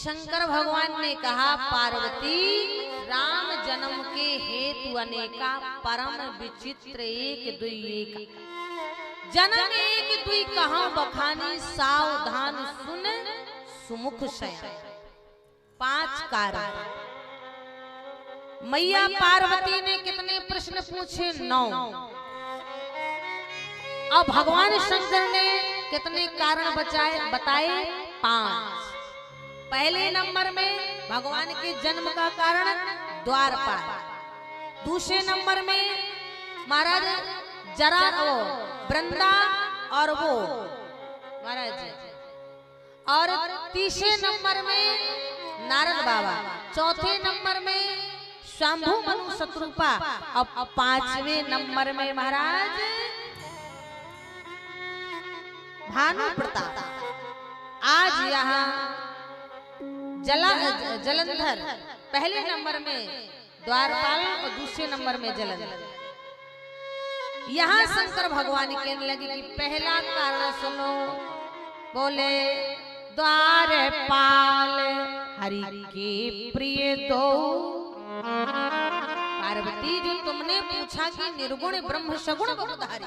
शंकर भगवान ने कहा, पार्वती राम जन्म के हेतु अनेका, परम विचित्र एक दुई एक। जन्म एक दुई कहाँ बखानी, सावधान सुन सुमुख शया। 5 कारण। मैया पार्वती ने कितने प्रश्न पूछे? 9। अब भगवान शंकर ने कितने कारण बताए? 5। पहले नंबर में भगवान के जन्म का कारण द्वारपाल। दूसरे नंबर में महाराज जरा वृंदा और वो महाराज, और तीसरे नंबर में नारद बाबा, चौथे नंबर में शंभु मनु शत्रुपा, अब 5वें नंबर में महाराज भानु प्रताप। आज यहाँ जलंधर पहले नंबर में द्वारपाल और दूसरे नंबर में जलंधर। यहाँ शंकर भगवान कहने लगे कि पहला कारण सुनो। बोले, द्वारपाल हरि के प्रिय दो। पार्वती जो तुमने पूछा कि निर्गुण ब्रह्म सगुण बहुधारी,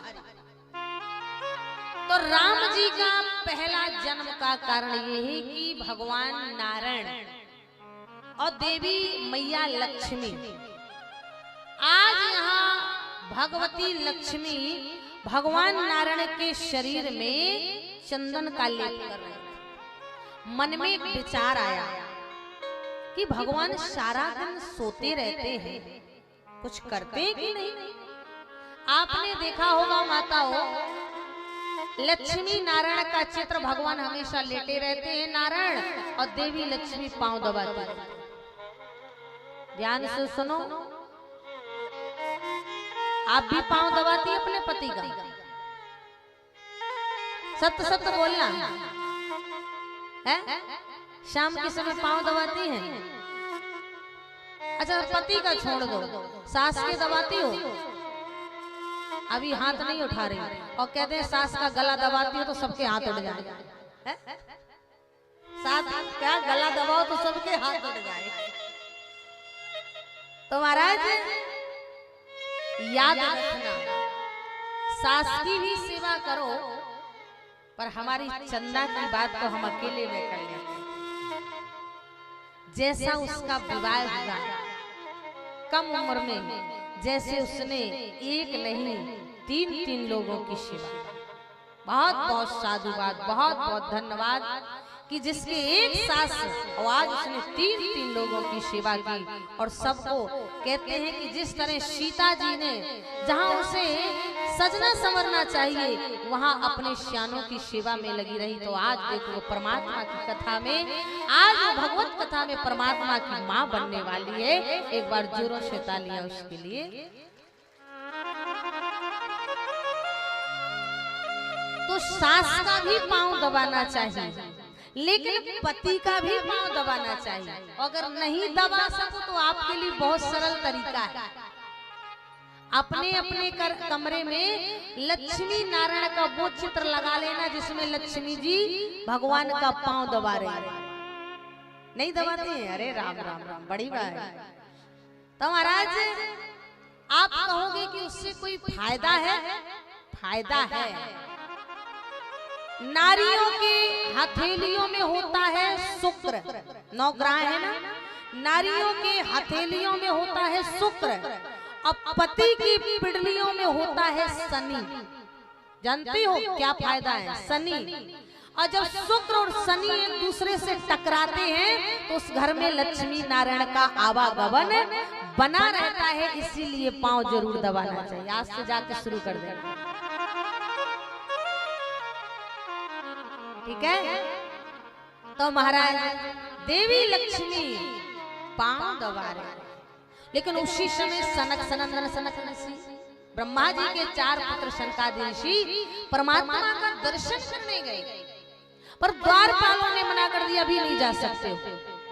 तो राम जी का पहला जन्म का कारण यह है कि भगवान नारायण और देवी मैया लक्ष्मी, आज यहाँ भगवती लक्ष्मी भगवान नारायण के शरीर में चंदन का लेप कर रहे थे। मन में एक विचार आया कि भगवान सारा दिन सोते रहते हैं, कुछ करते हैं कि नहीं? आपने देखा होगा माताओं, लक्ष्मी नारायण का चित्र भगवान हमेशा लेटे रहते हैं नारायण, और देवी लक्ष्मी पांव दबाती है। ध्यान से सुनो, आप भी पांव दबाती है अपने पति का? सत्य सत्य बोलना है। शाम के समय पांव दबाती हैं? अच्छा, पति का छोड़ दो, सास के दबाती हो? अभी हाथ नहीं उठा रही, और कहते हैं सास का गला दबाती हो तो सबके हाथ उठ जाए। सास क्या गला दबाओ तो सबके हाथ उठ जाए। तो महाराज याद रखना, सास की भी सेवा करो, पर हमारी चंदा की बात तो हम अकेले में कर लेते हैं। जैसा उसका विवाह हुआ कम उम्र में, जैसे उसने एक नहीं 3 लोगों की सेवा। बहुत बहुत साधुवाद, बहुत बहुत धन्यवाद कि जिसके एक सास आज उसने 3 लोगों की सेवा की। और सबको कहते हैं कि जिस तरह सीता जी ने जहां उसे सजना संवरना चाहिए वहां अपने श्यानों की सेवा में लगी रही, तो आज देखो परमात्मा की कथा में, आज भगवत कथा में परमात्मा की मां बनने वाली है। एक बार जोरों से तालियां उसके लिए। तो सास का भी पांव दबाना चाहिए, लेकिन पति का भी पांव दबाना चाहिए। अगर नहीं दबा सको तो आपके लिए बहुत सरल तरीका है, अपने अपने कमरे में लक्ष्मी नारायण का वो चित्र लगा लेना जिसमें लक्ष्मी जी भगवान का पांव दबा रहे हैं। नहीं दबाते हैं? अरे राम राम राम, बड़ी बात है। तो महाराज आप कहोगे कि उससे कोई फायदा है? फायदा है। नारियों के हथेलियों में होता है शुक्र, 9 ग्रह है ना, नारियों के हथेलियों में होता है शुक्र, अब पति की पिंडलियों में होता है शनि। जानते हो क्या फायदा है? शनि। और जब शुक्र और शनि एक दूसरे से टकराते हैं तो उस घर में लक्ष्मी नारायण का आवागमन बना रहता है। इसीलिए पांव जरूर दबाना चाहिए। आज से जाके शुरू कर देना, ठीक है? तो महाराज देवी लक्ष्मी पांव दबा रहे, लेकिन उसी समय सनक सनंदन सनक ऋषि, ब्रह्मा जी के 4 पुत्र सनकादि ऋषि परमात्मा का दर्शन करने गए, पर द्वारपालों ने मना कर दिया, अभी नहीं जा सकते,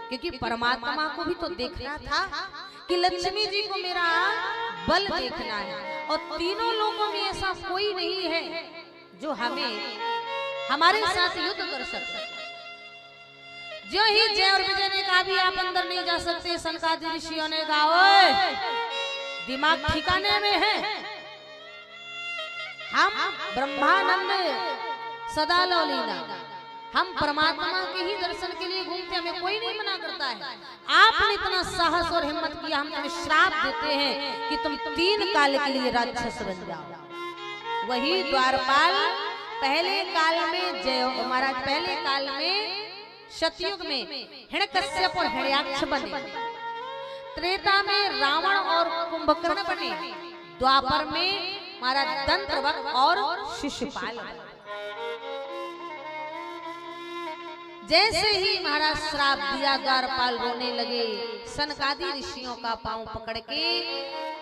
क्योंकि परमात्मा को भी तो देखना था कि लक्ष्मी जी को मेरा बल देखना है। और तीनों लोगों में ऐसा कोई नहीं है जो हमारे साथ युद्ध कर सकता। जो ही जय और विजय ने कहा भी आप अंदर नहीं जा सकते, सनकादिक ऋषियों ने कहा ओए दिमाग ठिकाने में है, हम ब्रह्मानंद सदा लौलीना, हम परमात्मा के ही दर्शन के लिए घूमते, हमें कोई नहीं मना करता है। आपने इतना साहस और हिम्मत किया, हम तुम्हें श्राप देते हैं कि तुम 3 काल के लिए राक्षस बन जाओ। वही द्वारपाल पहले काल में जय महाराज, पहले काल में सतयुग में हिरण्यकश्यप और हिरण्याक्ष बने, त्रेता में रावण और कुंभकर्ण बने, द्वापर में महाराज दंत्रवक्र और शिशुपाल। जैसे ही महाराज श्राप दिया, द्वारपाल रोने लगे, सनकादिक ऋषियों का पांव पकड़ के,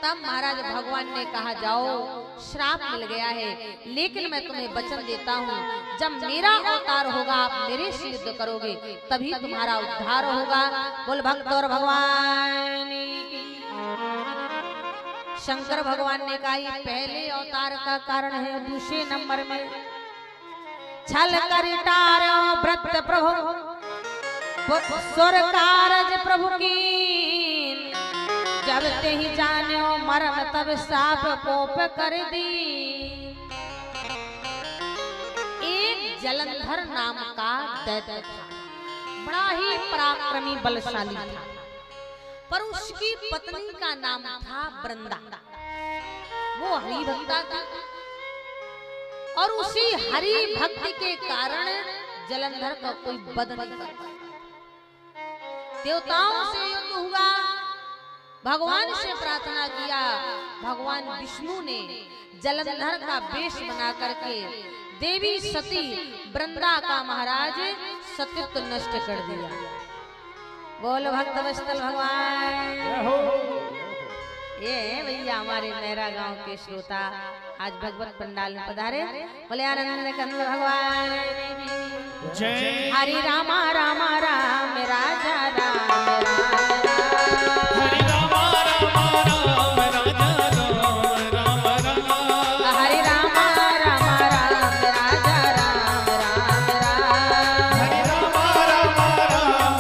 तब महाराज भगवान ने कहा जाओ श्राप मिल गया है, लेकिन मैं तुम्हें वचन देता हूँ जब मेरा अवतार होगा आप मेरे से युद्ध करोगे तभी तुम्हारा उद्धार होगा। बोल भक्त और भगवान की। शंकर भगवान ने कहा ये पहले अवतार का कारण है, दूसरे नंबर में छल कर टारो व्रत प्रभु स्वर कारज प्रभु की, जब ते ही जानो मरम तब साप कोप कर दी। एक जलंधर नाम का दैत्य था, बड़ा ही पराक्रमी बलशाली था, पर उसकी पत्नी का नाम था वृंदा। वो हरि भक्ता था और उसी हरि भक्ति के कारण जलंधर का कोई वध नहीं कर पाता। देवताओं से युद्ध हुआ, भगवान से प्रार्थना किया, भगवान विष्णु ने जलंधर का वेश बना करके देवी सती वृंदा का महाराज सतीत्व नष्ट कर दिया। बोल भक्त वत्सल भगवान। ये भैया हमारे मेरा गांव के श्रोता आज भगवत पंडाल में पधारे, बोले आनंद कंद भगवान जय। हरि रामा रामा राम राजा राम राम, हरि रामा रामा राम राजा राम राम राम, हरि रामा रामा राम राजा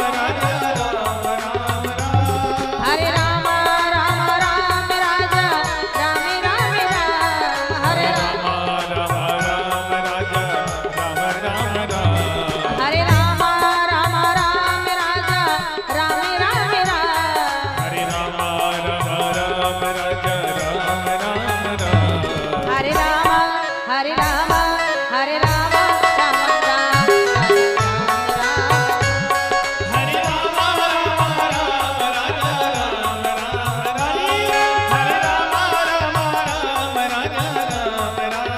राम राम राम, हरि रामा रामा राम राजा राम राम राम, हरि रामा रामा राम राजा राम राम राम, हरे रामा रामा राम राजा राम राम राम, हरे रामा रामा राम राजा राम राम राम, हरे रामा रामा राम राजा राम राम राम, हरे रामा हरे रामा हरे रामा राम राम राम, हरे रामा रामा राम राजा राम राम राम, हरे रामा रामा राम राजा राम राम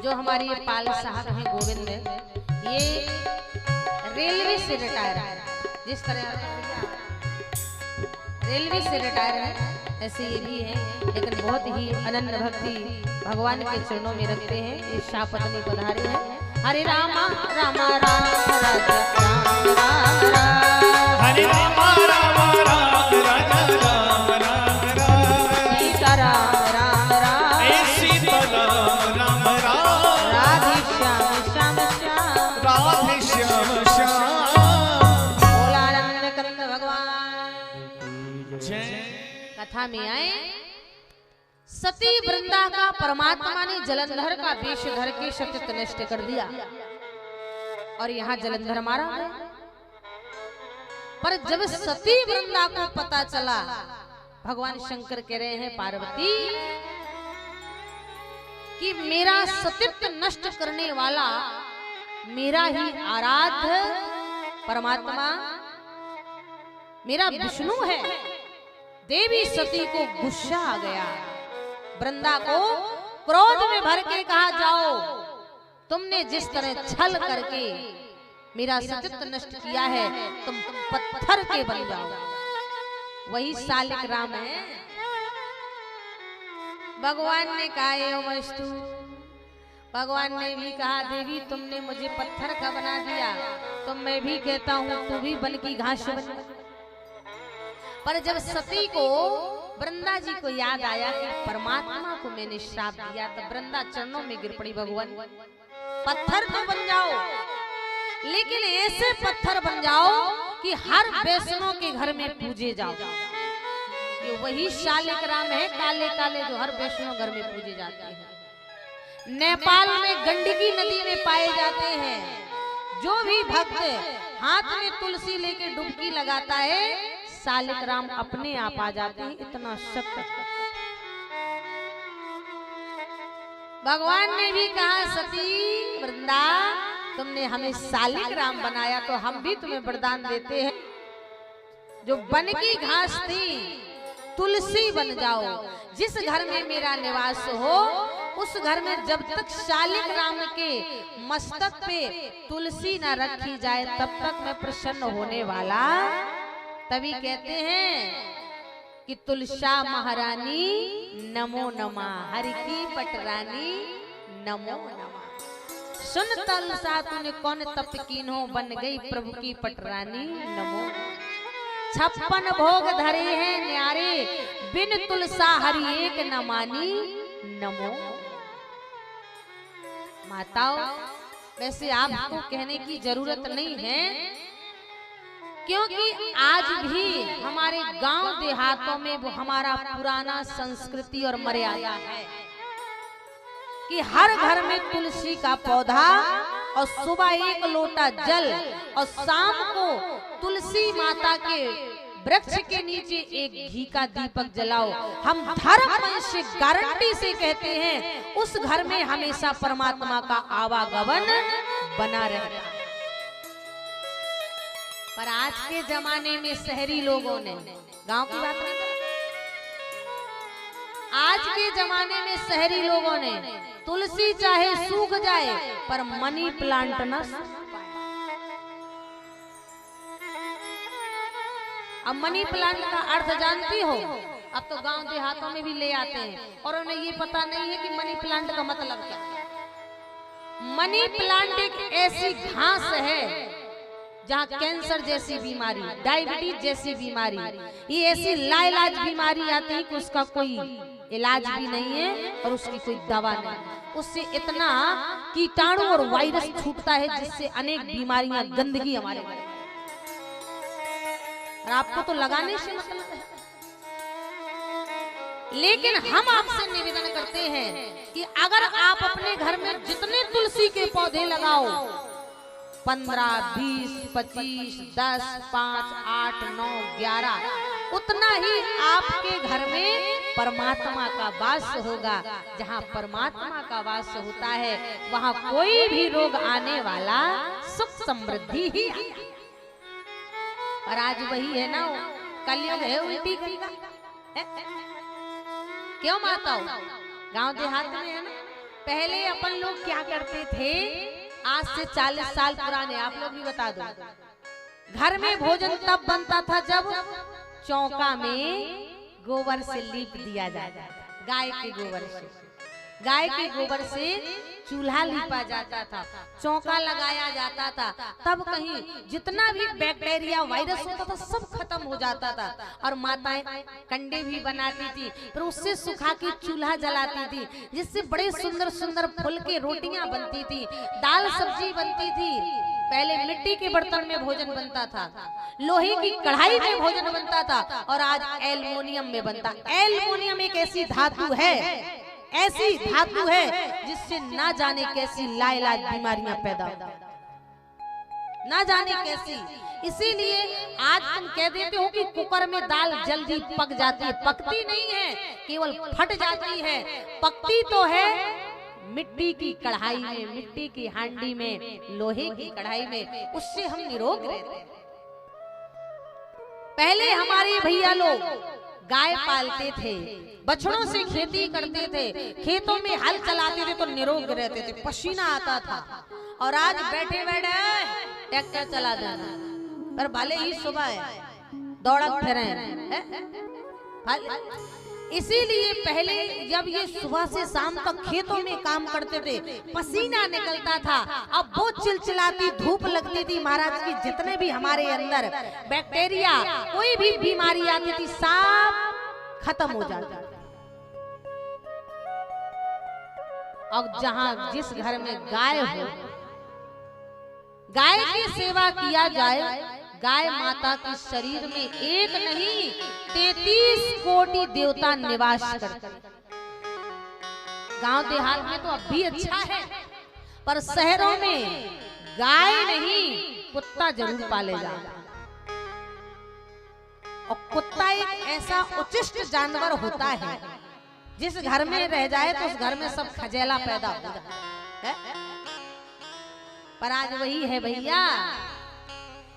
जो हमारी ये पाल साहब हैं गोविंद, ये रेलवे से रिटायर है। जिस तरह रेलवे से रिटायर है ऐसे ये भी है, लेकिन बहुत ही अनन्य भक्ति भगवान के चरणों में रखते हैं। ये शापत्नी पधारे हैं। हरे रामा रामा राम राजा राम राम राम, हरे रामा रामा राम राजा राम राम राम, सीता राम राम राम, सीता राम राम राम, राधे श्याम श्याम श्याम, राधे श्याम श्याम, भोलानंद कंद भगवान जय। कथा में आए सती वृंदा का परमात्मा ने जलंधर का वेश धर के सतीत्व नष्ट कर दिया और यहाँ जलंधर मारा गया। पर जब सती वृंदा को पता चला, भगवान शंकर कह रहे हैं पार्वती कि मेरा सतीत्व नष्ट करने वाला मेरा ही आराध्य परमात्मा मेरा विष्णु है। देवी सती को गुस्सा आ गया, वृंदा को क्रोध में भर के कहा जाओ तुमने जिस तरह छल करके मेरा सतीत्व नष्ट किया है, तुम पत्थर के बन जाओ। वही शालिक राम है। भगवान ने कहा एवमस्तु, भगवान ने भी कहा देवी तुमने मुझे पत्थर का बना दिया, तो मैं भी कहता हूँ तू भी बन की घास बन। पर जब सती को वृंदा जी को याद आया कि परमात्मा को मैंने श्राप दिया, तो वृंदा चरणों में गिर पड़ी, भगवान पत्थर तो बन जाओ, लेकिन ऐसे पत्थर बन जाओ कि हर वैष्णव के घर में पूजे जाओ। ये वही शालिक राम है, काले काले जो हर वैष्णव घर में पूजे जाते हैं। नेपाल में गंडकी नदी में पाए जाते हैं। जो भी भक्त हाथ में तुलसी लेके डुबकी लगाता है, शालिक राम अपने आप आ जाते हैं। इतना शक्ति भगवान ने भी कहा सती वृंदा तुमने हमें शालिक राम बनाया, तो हम भी तुम्हें वरदान देते हैं, जो वन की घास थी तुलसी बन जाओ। जिस घर में मेरा निवास हो, उस घर में जब तक शालिक राम के मस्तक पे तुलसी न रखी जाए, तब तक मैं प्रसन्न होने वाला। तभी कहते हैं कि तुलसा महारानी नमो नमः, हरि की पटरानी नमो नमः। सुन तुलसा तूने कौन तप कीन्हो, बन गई प्रभु की पटरानी नमो। 56 भोग धरे हैं न्यारे, बिन तुलसा हरि एक न मानी नमो। माताओं, वैसे आपको कहने की जरूरत नहीं है, क्योंकि आज भी हमारे गांव देहातों में वो हमारा पुराना संस्कृति और मर्यादा है कि हर घर में तुलसी का पौधा, और सुबह 1 लोटा जल, और शाम को तुलसी माता के वृक्ष के नीचे एक घी का दीपक जलाओ। हम धर्म से गारंटी से कहते हैं उस घर में हमेशा परमात्मा का आवागमन बना रहता है। पर आज के जमाने में शहरी लोगों ने, गांव की बात नहीं, आज के जमाने में शहरी लोगों ने तुलसी चाहे सूख जाए पर मनी प्लांट न सूख पाए। अब मनी प्लांट का अर्थ जानती हो? अब तो गांव देहातों में भी ले आते हैं और उन्हें ये पता नहीं है कि मनी प्लांट का मतलब क्या है। मनी प्लांट एक ऐसी घास है जहाँ कैंसर जैसी बीमारी, डायबिटीज जैसी बीमारी, ये ऐसी लाइलाज बीमारी आती है कि उसका कोई इलाज भी नहीं है और उसकी कोई दवा नहीं। उससे इतना कीटाणु और वायरस छूटता है जिससे अनेक बीमारियां, गंदगी हमारे में। और आपको तो लगाने से मतलब है, लेकिन हम आपसे निवेदन करते हैं कि अगर आप अपने घर में जितने तुलसी के पौधे लगाओ, 15, 20, 25, 10, 5, 8, 9, 11, उतना ही आपके घर में परमात्मा का वास होगा। जहाँ परमात्मा का वास होता है वहाँ कोई भी रोग आने वाला, सुख समृद्धि ही। और आज वही है ना, कलयुग है उल्टी कलयुग। क्यों माताओं? गांव देहात में है ना, पहले अपन लोग क्या करते थे, आज से 40 साल पुराने, आप लोग भी बता दो, घर में भोजन तब बनता था जब चौका में गोबर से लीप दिया जाता था। गाय के गोबर से, गाय के गोबर से चूल्हा लीपा जाता था, चौका लगाया जाता था, तब कहीं जितना भी बैक्टीरिया, वायरस होता था सब खत्म हो जाता था। और माताएं कंडे भी बनाती थी, फिर उससे सुखा के चूल्हा जलाती थी, जिससे बड़े सुंदर सुंदर फुल के रोटियां बनती थी, दाल सब्जी बनती थी। पहले मिट्टी के बर्तन में भोजन बनता था, लोहे की कढ़ाई में भोजन बनता था, और आज एल्युमिनियम में बनता। एल्युमिनियम एक ऐसी धातु है, ऐसी धातु है जिससे ना जाने कैसी लाइलाज बीमारियां पैदा होती, ना जाने कैसी। इसीलिए आज तुम कह देते हो कि कुकर में दाल जल्दी पक जाती है, पकती नहीं है, केवल फट जाती है। पकती तो है मिट्टी की कढ़ाई में, मिट्टी की हांडी में, लोहे की कढ़ाई में, उससे हम निरोग रहते हैं। पहले हमारे भैया लोग गाय पालते थे, बछड़ों से खेती करते थे, खेतों में हल चलाते थे तो निरोग रहते थे, पसीना आता था। और आज बैठे बैठे ट्रैक्टर चला देना, पर भले ही सुबह है दौड़ा फिरे इसीलिए पहले जब ये सुबह से शाम तक खेतों में काम करते थे, पसीना निकलता था, अब वो चिलचिलाती धूप लगती थी महाराज की, जितने भी हमारे अंदर बैक्टीरिया कोई भी बीमारी आती थी सब खत्म हो जाता। अब जहां जिस घर में गाय हो, गाय की सेवा किया जाए, गाय माता के शरीर में एक नहीं 33 कोटि देवता निवास करते। गांव देहात में तो अब भी अच्छा है, पर शहरों में गाय नहीं कुत्ता जरूर पाले जाते। और कुत्ता एक ऐसा उचिष्ट जानवर होता है, जिस घर में रह जाए तो उस घर में सब खजेला पैदा हो जाता है। पर आज वही है भैया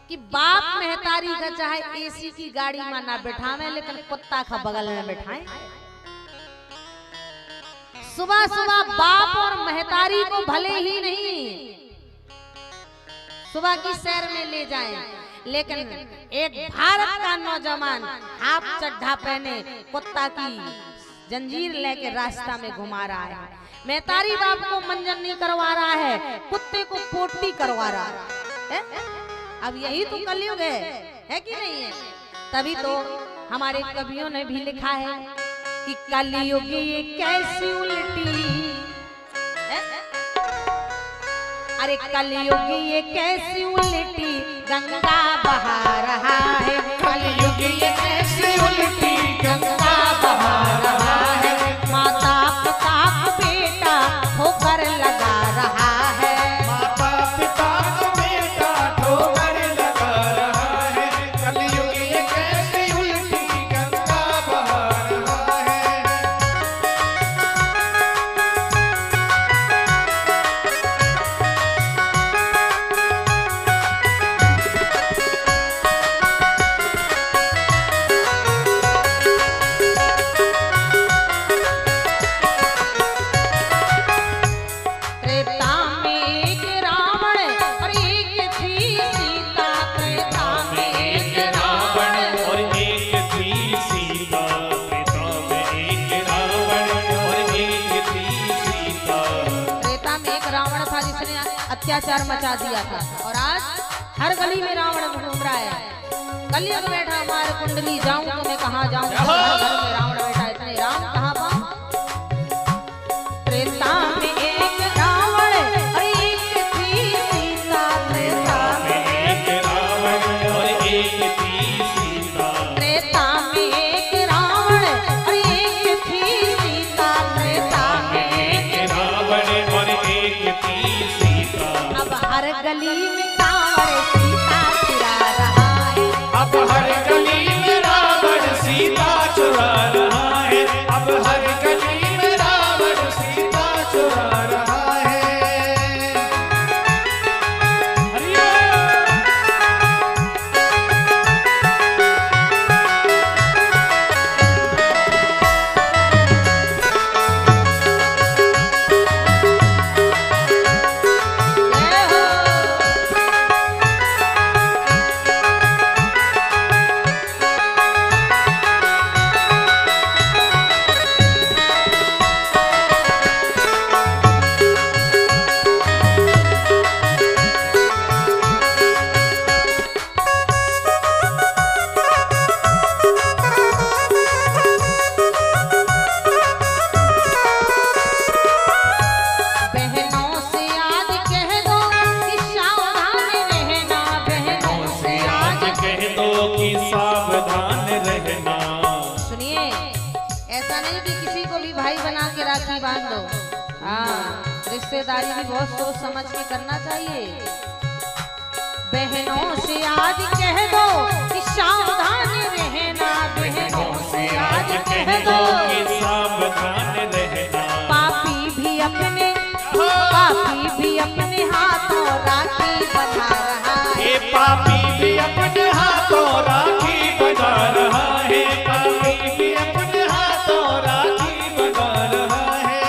कि बाप महतारी का चाहे एसी की गाड़ी में ना बैठावे, लेकिन कुत्ता का बगल में बैठाएं। सुबह सुबह बाप और महतारी को भले ही नहीं सुबह की सैर में ले जाएं, लेकिन एक भारत का नौजवान हाफ चड्ढा पहने कुत्ता की जंजीर लेके रास्ता में घुमा रहा है। महतारी बाप को मंजन नहीं करवा रहा है, कुत्ते को पोटी करवा रहा है। अब यही तो कलयुग है कि नहीं है? तभी तो हमारे कवियों ने भी लिखा है कि कलयुग ये कैसी उल्टी, अरे कलयुग ये कैसी उल्टी गंगा बहा रहा है, कलयुग ये कैसी उल्टी गंगा बहा रहा है, माता पिता को बेटा ठोकर लगा रहा है, माता पिता को बेटा ठोकर लगा रहा है, कलयुग ये कैसी उल्टी गंगा बहा रहा है। अत्याचार मचा दिया था और आज हर गली में रावण घूम रहा है। कलयुग बैठा हमारे कुंडली, जाऊं तो मैं कहां जाऊं, हर घर में रावण बैठा, इतने राम कहां पाऊं। त्रेता में एक रावण और एक थी सीता, त्रेता में एक रावण और एक थी सीता, त्रेता में एक रावण और एक थी सीता, त्रेता में एक रावण और एक थी सीता। अब हर गली में रावण सीता चुरा रहा है, अब हर गली में रावण सीता चुरा रहा है, अब हर गली में रावण सीता चुरा रहा है। राखी बांध दो, हाँ रिश्तेदारी भी बहुत सोच समझ के करना चाहिए। बहनों से आज कह दो कि सावधान रहना, बहनों से आज कह दो कि सावधान रहना, पापी भी अपने हाथों राखी बंधा रहा है, पापी भी अपने हाथों राखी बंधा रहा है, पापी भी अपने हाथों राखी बंधा रहा है।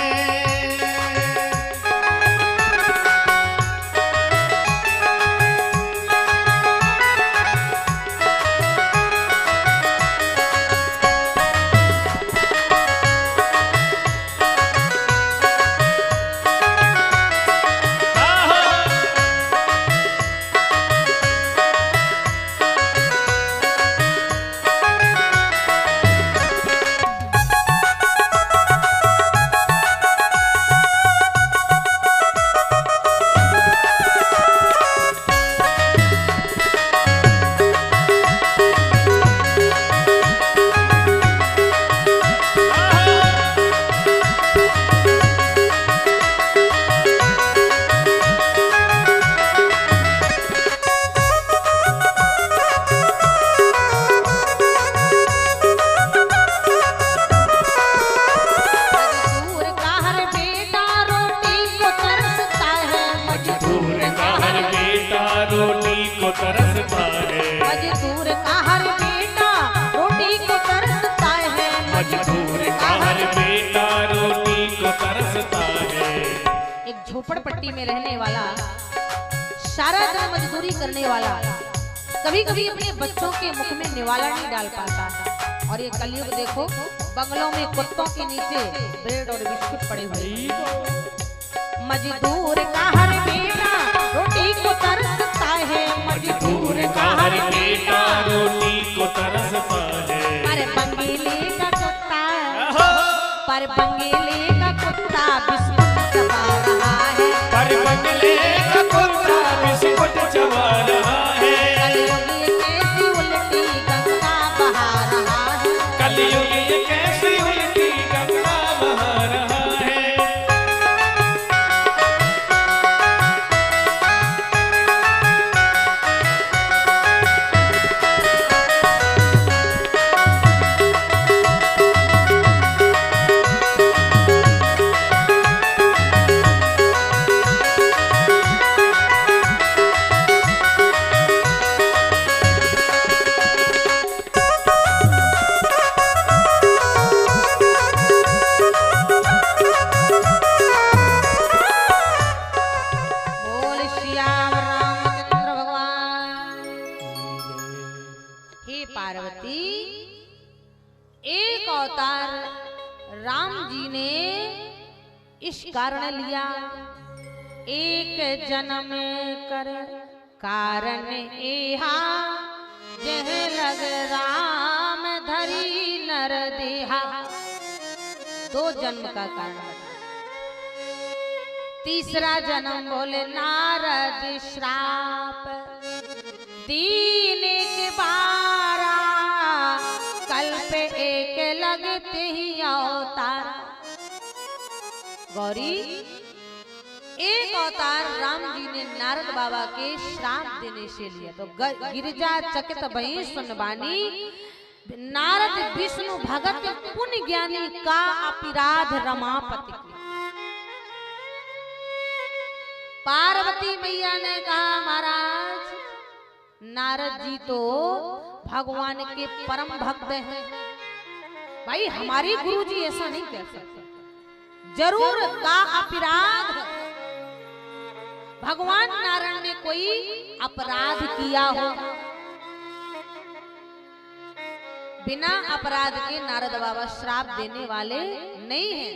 में रहने वाला, सारा दिन मजदूरी करने वाला, कभी कभी अपने बच्चों के मुख में निवाला नहीं डाल पाता है। और ये कलयुग देखो, बंगलों में कुत्तों के नीचे ब्रेड और बिस्कुट पड़े हुए। मजदूर का हर बेटा रोटी को तरसता है, मजदूर का हर बेटा रोटी को तरसता है। पर बंगले का कुत्ता, पर बंगले का कुत्ता बिस्कुट चबा रहा है, पर बंगले का कुत्ता बिस्कुट चबा रहा है। कलयुग कैसी उल्टी गंगा बहा रहा है, कलयुग ये कैसी उल्टी गंगा बहा रहा है। बोल श्याम रामचंद्र भगवान। हे पार्वती, एक अवतार राम जी ने इस कारण लिया, एक जन्म कर कारण एहा, जह लग राम धरी नर देहा। 2 जन्म का कारण बता। तीसरा जन्म बोले नारद श्राप, दीन के 12 कल्प एक लगते ही अवतार। गौरी, एक अवतार राम जी ने नारद बाबा के श्राप देने से लिया। तो गिरिजा चकित भई सुनबानी, नारद विष्णु भगत पुण्य ज्ञानी का अपराध रमापति की। पार्वती मैया ने कहा, महाराज नारद जी तो भगवान के परम भक्त हैं, भाई हमारे गुरु जी ऐसा नहीं कह सकते, जरूर का अपराध, भगवान नारायण ने कोई अपराध किया हो। बिना अपराध के नारद बाबा श्राप देने वाले नहीं हैं।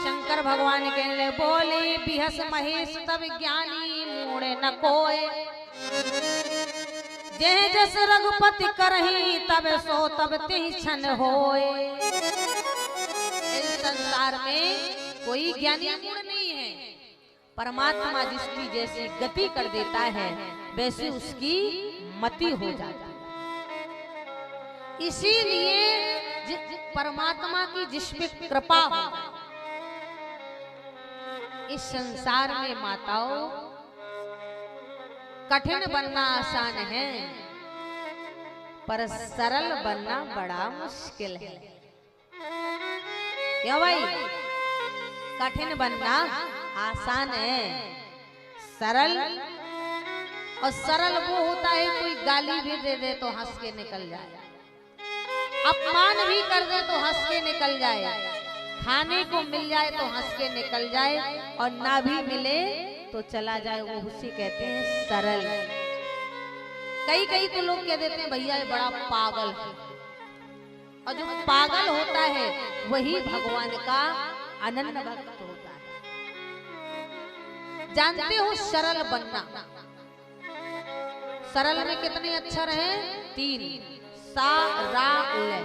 शंकर भगवान कहने बोले, बिहस महेश तब ज्ञानी मूढ़ न कोय, जह जस रघुपति करही तब सो तब तेहि क्षण होए। इस संसार में कोई ज्ञानी मूढ़ नहीं है। परमात्मा जिसकी जैसी गति कर देता है वैसे उसकी मति हो जाती है। इसीलिए परमात्मा की जिस पे कृपा हो, इस संसार में माताओं कठिन बनना आसान है, पर सरल बनना बड़ा मुश्किल है। क्यों भाई? कठिन बनना आसान है, सरल, और सरल वो होता है कोई गाली भी दे दे तो हंस के निकल जाए, अपमान भी कर दे तो हंस के निकल जाए, खाने को मिल जाए तो हंस के निकल जाए, और ना भी मिले तो चला जाए, वो उसे कहते हैं सरल। कई कई तो लोग कह देते हैं भैया ये बड़ा पागल है, और जो पागल होता है वही भगवान का अनन्य भक्त होता है। जानते हो सरल बनना, सरल में कितने अक्षर हैं? 3, सा रा ले,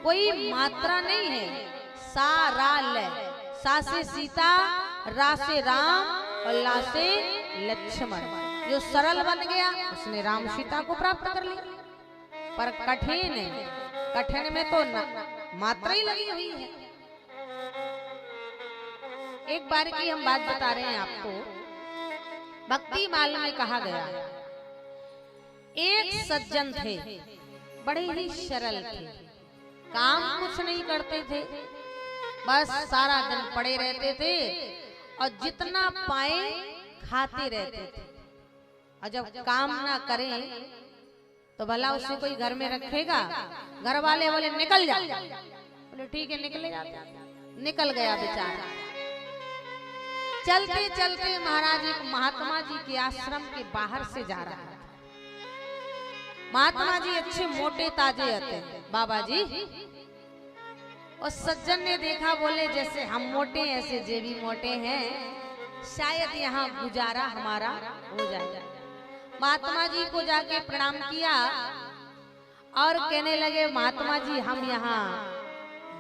कोई मात्रा नहीं है। सा रा ले, सा से सीता, रा से राम और ला से लक्ष्मण। जो सरल बन गया उसने राम सीता को प्राप्त कर लिया। पर कठिन है, कठिन में तो मात्रा ही लगी हुई है। एक बार की हम बात बता रहे हैं आपको, भक्ति माल में कहा गया एक सज्जन थे, बड़े ही सरल थे, काम कुछ नहीं करते थे, बस सारा दिन पड़े रहते थे और जितना पाए खाते रहते थे। और जब काम ना करें तो भला उसे कोई घर में रखेगा? घर वाले बोले निकल जा, बोले ठीक है निकले जाते। निकल गया बेचारा, चलते चलते महाराज एक महात्मा जी के आश्रम के बाहर से जा रहा है। महात्मा जी अच्छे मोटे ताजे आते हैं बाबा जी। और सज्जन ने देखा, बोले जैसे हम मोटे ऐसे जे भी मोटे हैं, शायद यहाँ गुजारा हमारा हो जाएगा। महात्मा जी को जाके प्रणाम किया और कहने लगे, महात्मा जी हम यहाँ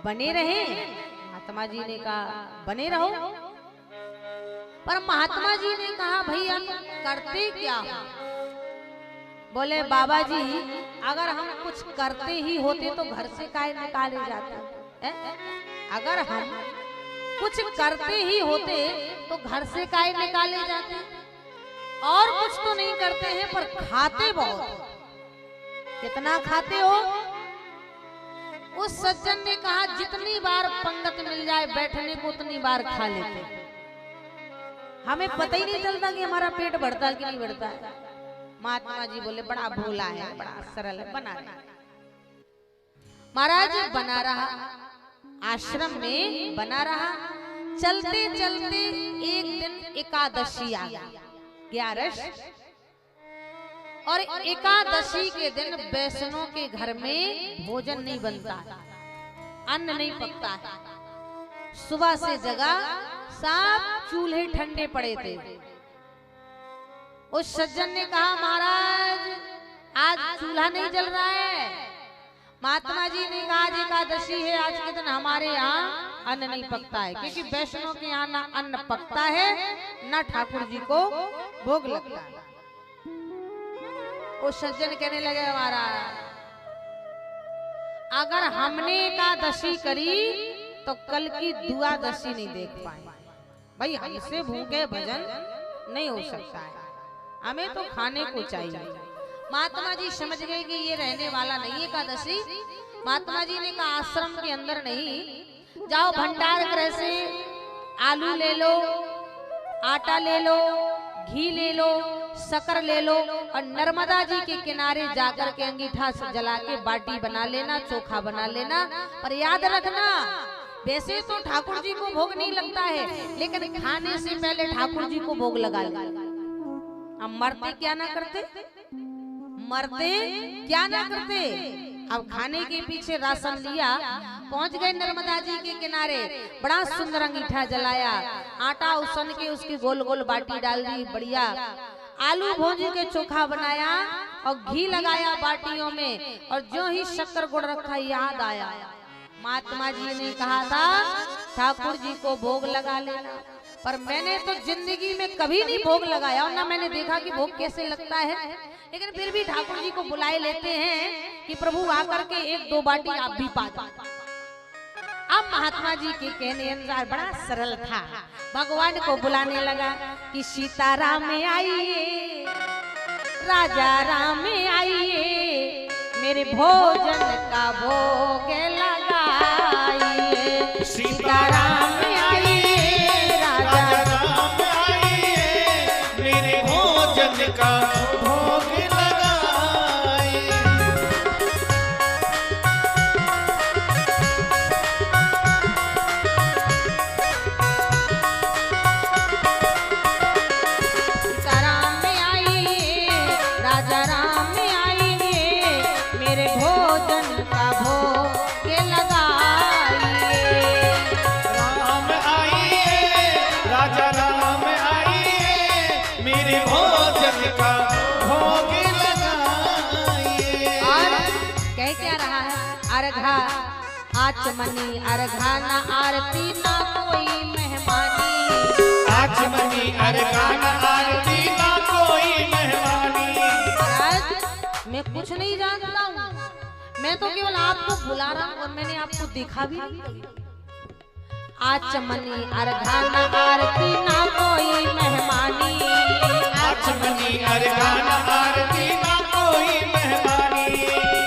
बने रहे। महात्मा जी ने कहा बने रहो। पर महात्मा जी ने कहा भैया करते क्या हो? बोले बाबा जी अगर हम कुछ करते ही होते तो घर से काहे निकाले जाते? अगर हम कुछ करते ही होते तो घर से काहे निकाले जाते? और कुछ तो नहीं करते हैं पर खाते बहुत। कितना खाते हो? उस सज्जन ने कहा जितनी बार पंगत मिल जाए बैठने को उतनी बार खा लेते, हमें पता ही नहीं चलता कि हमारा पेट बढ़ता है कि नहीं बढ़ता है। महात्मा जी बोले बड़ा भोला है, बड़ा सरल है, बना रहा। महाराज बना रहा, आश्रम में बना रहा। चलते चलते एक दिन एकादशी आ गई, 11। और एकादशी के दिन वैष्णव के घर में भोजन नहीं बनता, अन्न नहीं पकता है। सुबह से जगह सब चूल्हे ठंडे पड़े थे। उस सज्जन ने कहा महाराज आज चूल्हा नहीं जल रहा है। महात्मा जी ने कहा आज एकादशी है, आज के दिन हमारे यहाँ अन्न नहीं पकता है, क्योंकि वैष्णव के यहाँ ना अन्न पकता है ना ठाकुर जी को भोग लगता है। उस सज्जन कहने लगे महाराज अगर हमने एकादशी करी तो कल की द्वादशी नहीं देख पाए। भाई हमसे भूखे भजन नहीं हो सकता है, हमें तो खाने को चाहिए। महात्मा जी समझ गए कि ये रहने वाला नहीं एकादशी। महात्मा जी ने कहा आश्रम के अंदर नहीं, जाओ भंडार गृह से आलू ले लो, आटा ले लो, घी ले लो, शक्कर ले लो और नर्मदा जी के किनारे जाकर के अंगीठा जला के बाटी बना लेना, चोखा बना लेना। पर याद रखना वैसे तो ठाकुर जी को भोग नहीं लगता है, लेकिन खाने से पहले ठाकुर जी को भोग लगा लेना। अब मरते क्या ना करते, मरते क्या ना करते। अब खाने के पीछे राशन लिया, पहुंच गए नर्मदा जी के किनारे, बड़ा सुंदर अंगीठा जलाया, आटा उसन के उसकी गोल गोल बाटी डाल दी, बढ़िया आलू भूजी के चोखा बनाया और घी लगाया बाटियों में। और जो ही शक्कर गुड़ रखा याद आया, महात्मा जी ने कहा था ठाकुर जी को भोग लगा लेना। पर मैंने तो जिंदगी में कभी नहीं भोग लगाया और ना मैंने देखा कि भोग कैसे लगता है, लेकिन फिर भी ठाकुर जी को बुलाए लेते हैं कि प्रभु आकर के एक दो बाटी आप भी पा जाओ। अब महात्मा जी के कहने अनुसार बड़ा सरल था, भगवान को बुलाने लगा कि सीताराम आइए, राजा राम आइए, मेरे भोजन का भोग लगाइए। सीताराम आइए, राजा राम आइए, मेरे भोजन का भोग लगाए। सीताराम आइए, राजा राम आइए, मेरे भोजन का भोग लगाइए। राम आइए, राजा राम आइए, मेरे भोजन का भोग लगाइए। और कह क्या रहा है, अर्घा आचमनी अर्घा न आरती ना कोई मेहमानी। आचमनी अर्घान आरती ना कोई मेहमानी। महाराज मैं कुछ नहीं जानता हूँ, मैं तो केवल आपको बुला रहा हूँ और मैंने आपको देखा भी नहीं। आचमनी अर्घा न आरती ना कोई मेहमानी। आचमनी अर्घान आरती ना कोई मेहमानी।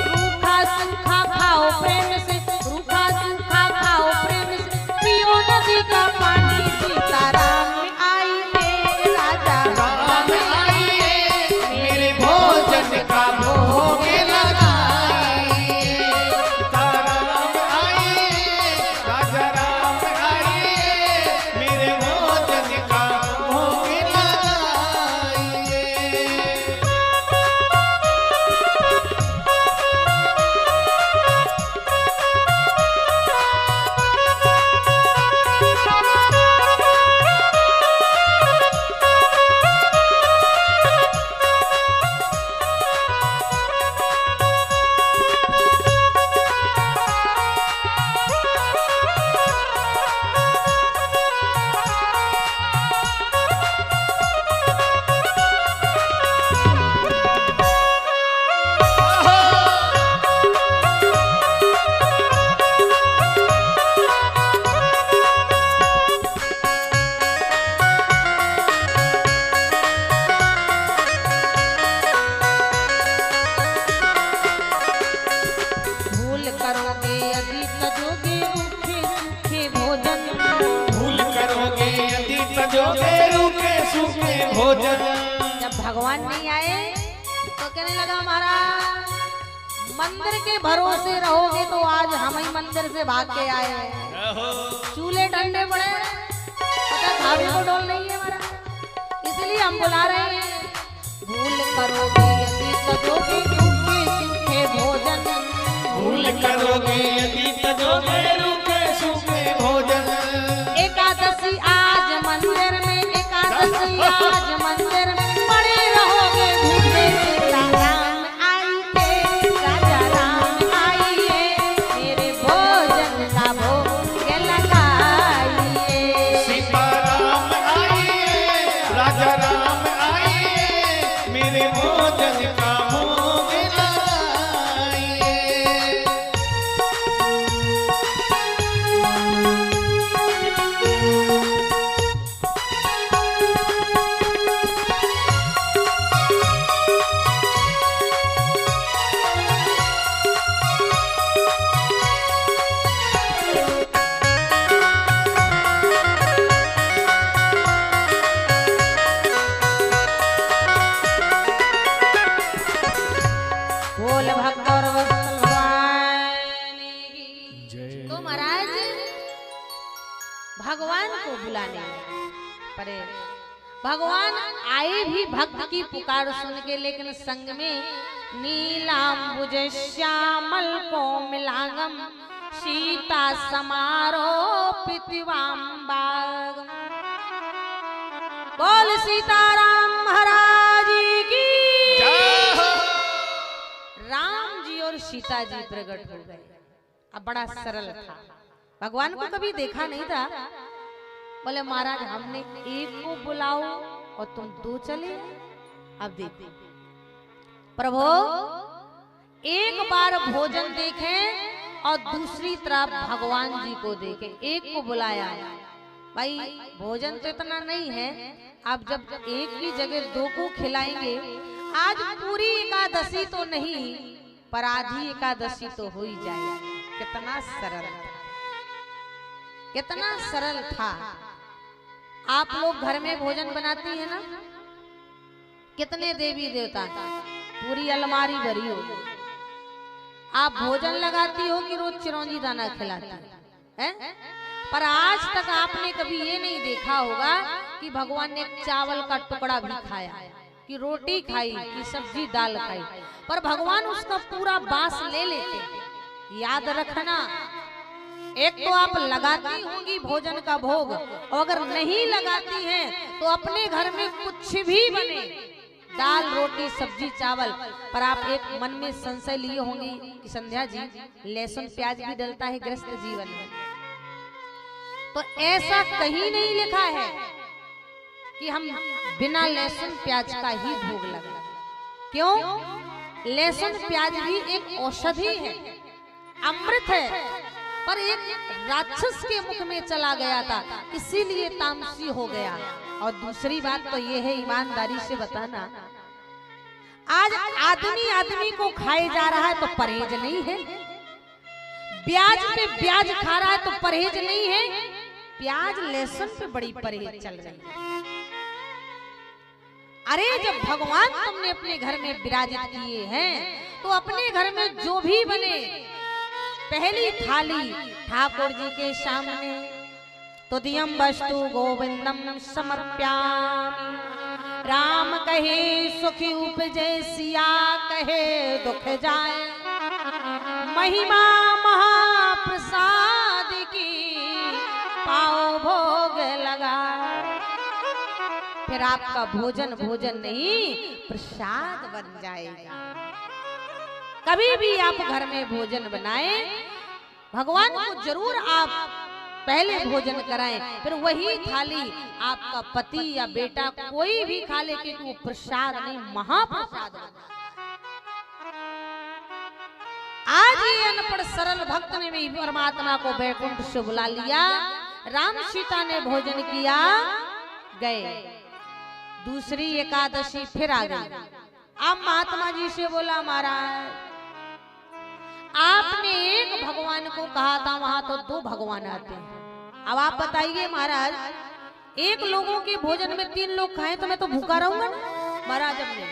रूखा सूखा खाओ प्रेम से, रूखा सूखा खाओ प्रेम से, पियो नदी का पानी। सीताराम आइए, राजा राम आइए, मेरे भोजन का भोग लगाइए। सीताराम आइए, राजा राम आइए, मेरे भोजन का भगवान नहीं आए तो कहने लगा महाराज मंदिर के भरोसे रहोगे तो आज हम ही मंदिर से भाग के आए हैं। चूल्हे ठंडे पड़े, पता भाभी को डोल नहीं है महाराज, इसलिए हम बुला रहे हैं। भूल करोगे यदि तजोगे रूखे सूखे भोजन, भूल करोगे यदि तजोगे रूखे सूखे भोजन। एकादशी आज मंदिर में, एकादशी आज मंदिर में पड़े रहोगे भूखे। सीता राम आइए, राजा राम आइए, मेरे भोजन का भोग लगाइए। सीता राम आइए, राजा राम आइए, मेरे भोजन का भोग लगाइए। बोल भक्त और वत्सल भगवान की। तो महाराज भगवान को बुलाने परे, भगवान आए भी भक्त की पुकार सुन के, लेकिन संग में नीलांबुज श्यामल को मिलागम सीता समारोपितवाम्बागम। बोल सीताराम महाराज की। राम जी और सीता जी प्रकट हो गए। अब बड़ा सरल था, भगवान को कभी देखा नहीं था। बोले महाराज हमने एक को बुलाओ और तुम दो चले। अब देखो प्रभु, एक बार भोजन देखें और दूसरी तरफ भगवान जी को देखें। एक को बुलाया, भाई भोजन तो इतना नहीं है, आप जब एक की जगह दो को खिलाएंगे, आज पूरी एकादशी तो नहीं पर आधी एकादशी तो हो ही जाएगी। कितना सरल था, कितना सरल था। आप लोग घर में भोजन बनाती है ना, कितने देवी देवता, पूरी अलमारी भरी हो, आप भोजन लगाती हो कि रोज चिरौंजी दाना खिलाती है? पर आज तक आपने कभी ये नहीं देखा होगा कि भगवान ने चावल का टुकड़ा भी खाया, कि रोटी खाई, कि सब्जी दाल खाई, पर भगवान उसका पूरा बास ले लेते। याद रखना, एक तो आप लगाती होंगी भोजन का भोग, और अगर नहीं लगाती हैं तो अपने घर में कुछ भी बने, दाल रोटी सब्जी चावल, पर आप एक मन में संशय लिए होंगी कि संध्या जी लहसुन प्याज भी डलता है गृहस्थ जीवन में, तो ऐसा कहीं नहीं लिखा है कि हम बिना लहसुन प्याज का ही भोग लगाएं। क्यों? लहसुन प्याज भी एक औषधि है, अमृत है, पर एक राक्षस के मुख में चला गया था, इसीलिए तामसी हो गया। और दूसरी बात तो ये है, ईमानदारी से बताना, आज आदमी आदमी को खाए जा रहा है तो परहेज नहीं है, ब्याज पे ब्याज खा रहा है तो परहेज नहीं है, प्याज लहसुन पे बड़ी परहेज चल रही है। अरे जब भगवान तुमने अपने घर में विराजित किए हैं तो अपने घर में जो भी बने, पहली थाली ठाकुर जी के सामने, तो दियम वस्तु गोविंदम समर्प्यामि। राम कहे सुखी उपजे, सिया कहे दुख जाए, महिमा महाप्रसाद की पाओ भोग लगा। फिर आपका भोजन भोजन नहीं प्रसाद बन जाएगा। कभी भी आप घर में भोजन बनाएं, भगवान को जरूर आप पहले भोजन कराएं, फिर वही थाली आपका पति या बेटा कोई भी खा ले, क्योंकि वो प्रसाद नहीं महाप्रसाद बना। आज ये अनपढ़ सरल भक्त ने भी परमात्मा को बैकुंठ से बुला लिया। राम सीता ने भोजन किया, गए। दूसरी एकादशी फिर आ गई। अब महात्मा जी से बोला, महाराज आपने एक भगवान को कहा था, वहां तो दो भगवान आते हैं। अब आप बताइए महाराज, एक लोगों के भोजन में तीन लोग खाएं तो मैं तो भूखा रहूंगा ना, महाराज ने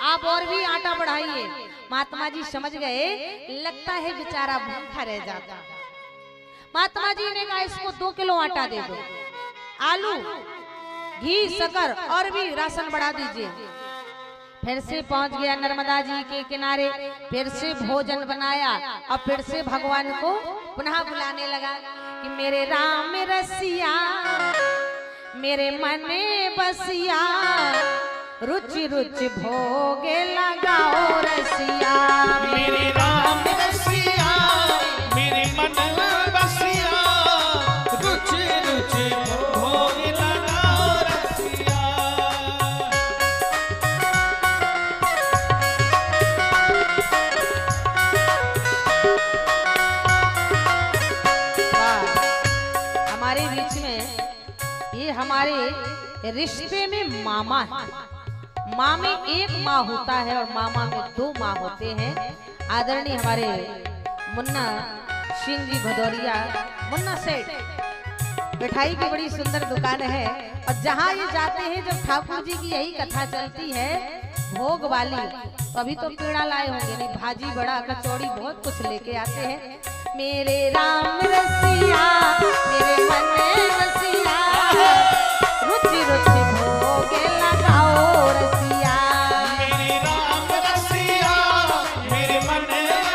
आप और भी आटा बढ़ाइए। महात्मा जी समझ गए, लगता है बेचारा भूखा रह जाता। महात्मा जी ने कहा इसको 2 किलो आटा दे दो, आलू, घी, शक्कर और भी राशन बढ़ा दीजिए। फिर से पहुंच गया नर्मदा जी के किनारे, फिर से भोजन बनाया और फिर से भगवान को पुनः बुलाने लगा कि मेरे राम रसिया, मेरे मने बसिया, रुचि रुचि भोगे लगाओ रसिया। मेरे राम रसिया, मेरे मन बसिया, रुचि रुचि भोग लगाओ रसिया। हमारे बीच में ये हमारे रिश्ते में मामा है। माँ में एक माँ होता है और मामा में 2 माँ होते हैं। आदरणीय हमारे मुन्ना सिंह जी भदौरिया, मुन्ना सेठ, मिठाई की बड़ी सुंदर दुकान है और जहाँ ये जाते हैं जब ठाकुर जी की यही कथा चलती है भोग वाली, तो अभी तो पेड़ा लाए होंगे, नहीं भाजी बड़ा कचौड़ी बहुत कुछ लेके आते हैं। मेरे राम रसिया, मेरे मन रसिया, रुचि रुचि भोगे लगाओ रसिया। मेरे राम रसिया, मेरे मन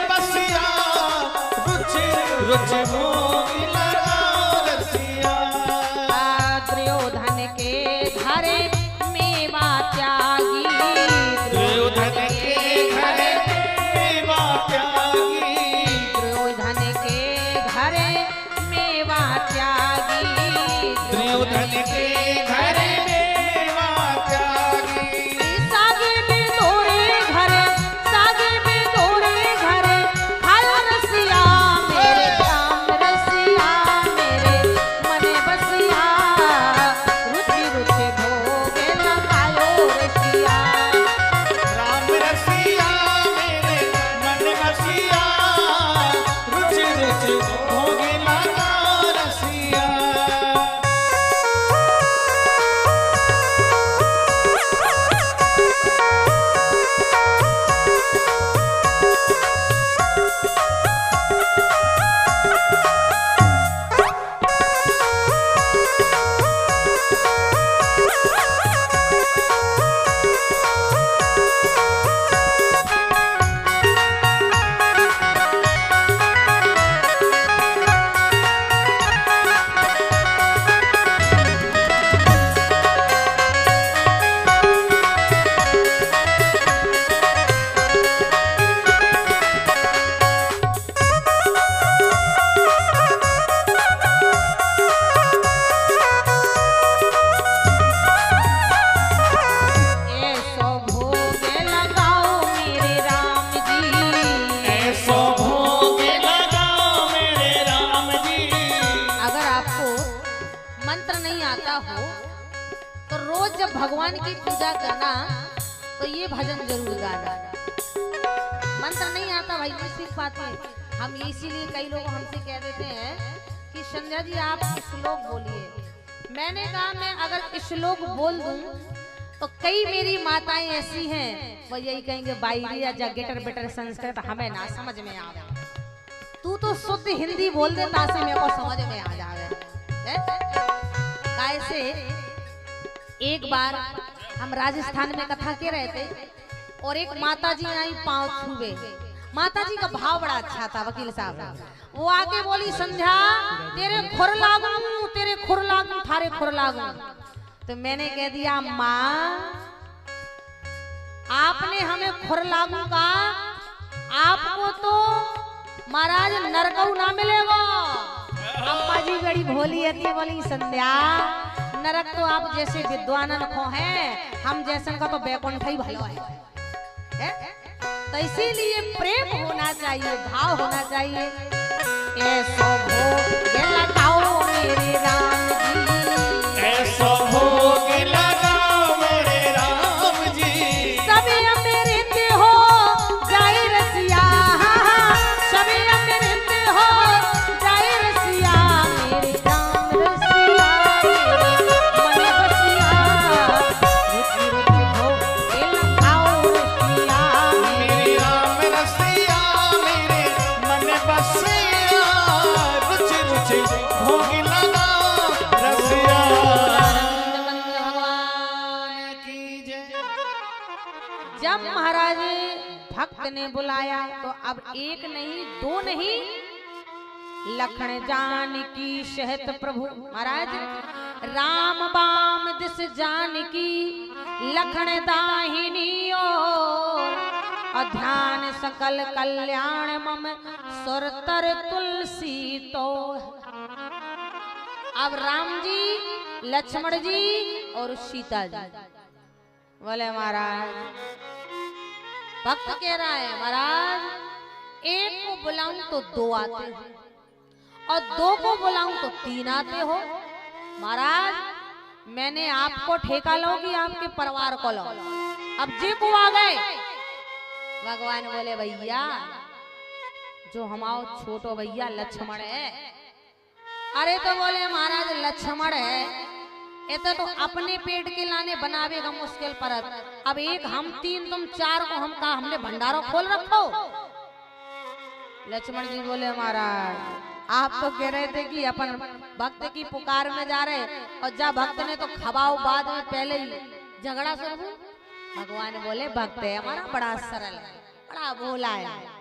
बसिया, रुचि रुचि भोग लगाओ रसिया। दुर्योधन के घरे मेवा त्यागी, दुर्योधन के घरे मेवा त्यागी, दुर्योधन के घरे मेवा त्यागी, दुर्योधन के घरे मेवा त्यागी। सागे में तोरे घरे, सागे में तोरे घरे, खायो रसिया, मेरे राम रसिया, मेरे मने बसिया, रुचि रुचि भोगे लगायो रसिया। राम रसिया, मेरे मन बसिया, रुचि रुचि भोग लगाओ रसिया। ऐसो भोगे लगाओ मेरे राम जी। ऐसो भोग लगाओ मेरे राम जी। अगर आपको मंत्र नहीं आता हो तो रोज जब भगवान की पूजा करना तो ये भजन जरूर गाना। मंत्र नहीं आता भाई नहीं सीख पाते, हम इसीलिए कई लोग हमसे कह देते हैं कि संध्या जी आप श्लोक बोलिए। मैंने कहा मैं अगर श्लोक बोल दूं तो कई मेरी माताएं ऐसी हैं वो यही कहेंगे बाईरी या गेटर बेटर संस्कृत हमें ना समझ में आवे, तू तो शुद्ध हिंदी बोल दे तासे मेरे को समझ में आ जावे। कैसे एक बार हम राजस्थान में कथा के रहे थे और एक माता जी आई पांव छुए। माता जी का भाव बड़ा अच्छा था वकील साहब, वो आके बोली संध्या तेरे खुर लागू, तेरे खुर लागू, थारे खुर लागू। तो मैंने कह दिया माँ आपने हमें खुर लागू का, आपको तो महाराज नरकऊ ना मिलेगा। अम्मा जी बड़ी भोली थी, बोली संध्या नरक तो आप जैसे विद्वानन को हैं, हम जैसन का तो बैकुंठ ही भलो है। तो इसीलिए प्रेम होना चाहिए, भाव होना चाहिए। ऐसो भोग लगाओ मेरे राम जी, ऐसो भोग लगाओ मेरे राम जी। सभी अमृत हो जाए रसिया, सभी अमृत हो जाए रसिया, मेरे राम रसिया, मेरे मन बसिया, रुचि रुचि भोग महाराज भक्त ने बुलाया तो अब एक नहीं दो नहीं, लखन जानकी सहत प्रभु। महाराज राम बाम दिस जानकी लखन दाहिनी ओर, ध्यान सकल कल्याण मम सुरतर तुलसी तो। अब राम जी, लक्ष्मण जी और सीता जी बोले महाराज, भक्त कह रहा है महाराज एक को बुलाऊं तो दो आते हो और दो को बुलाऊं तो तीन आते हो। महाराज मैंने आपको ठेका लो कि आपके परिवार को लो, अब जे को आ गए। भगवान बोले भैया जो हमारा छोटो भैया लक्ष्मण है। अरे तो बोले महाराज लक्ष्मण है ये तो अपने पेट के लाने बनावेगा मुश्किल परत, अब एक हम तीन तुम चार को हम कहा हमने भंडारा खोल रखो। लक्ष्मण जी बोले महाराज आप तो कह रहे थे कि अपन भक्त की पुकार में जा रहे और जा भक्त ने तो खबाओ बाद में पहले ही झगड़ा शुरू। भगवान बोले भक्त है हमारा बड़ा सरल है, बड़ा भोला है।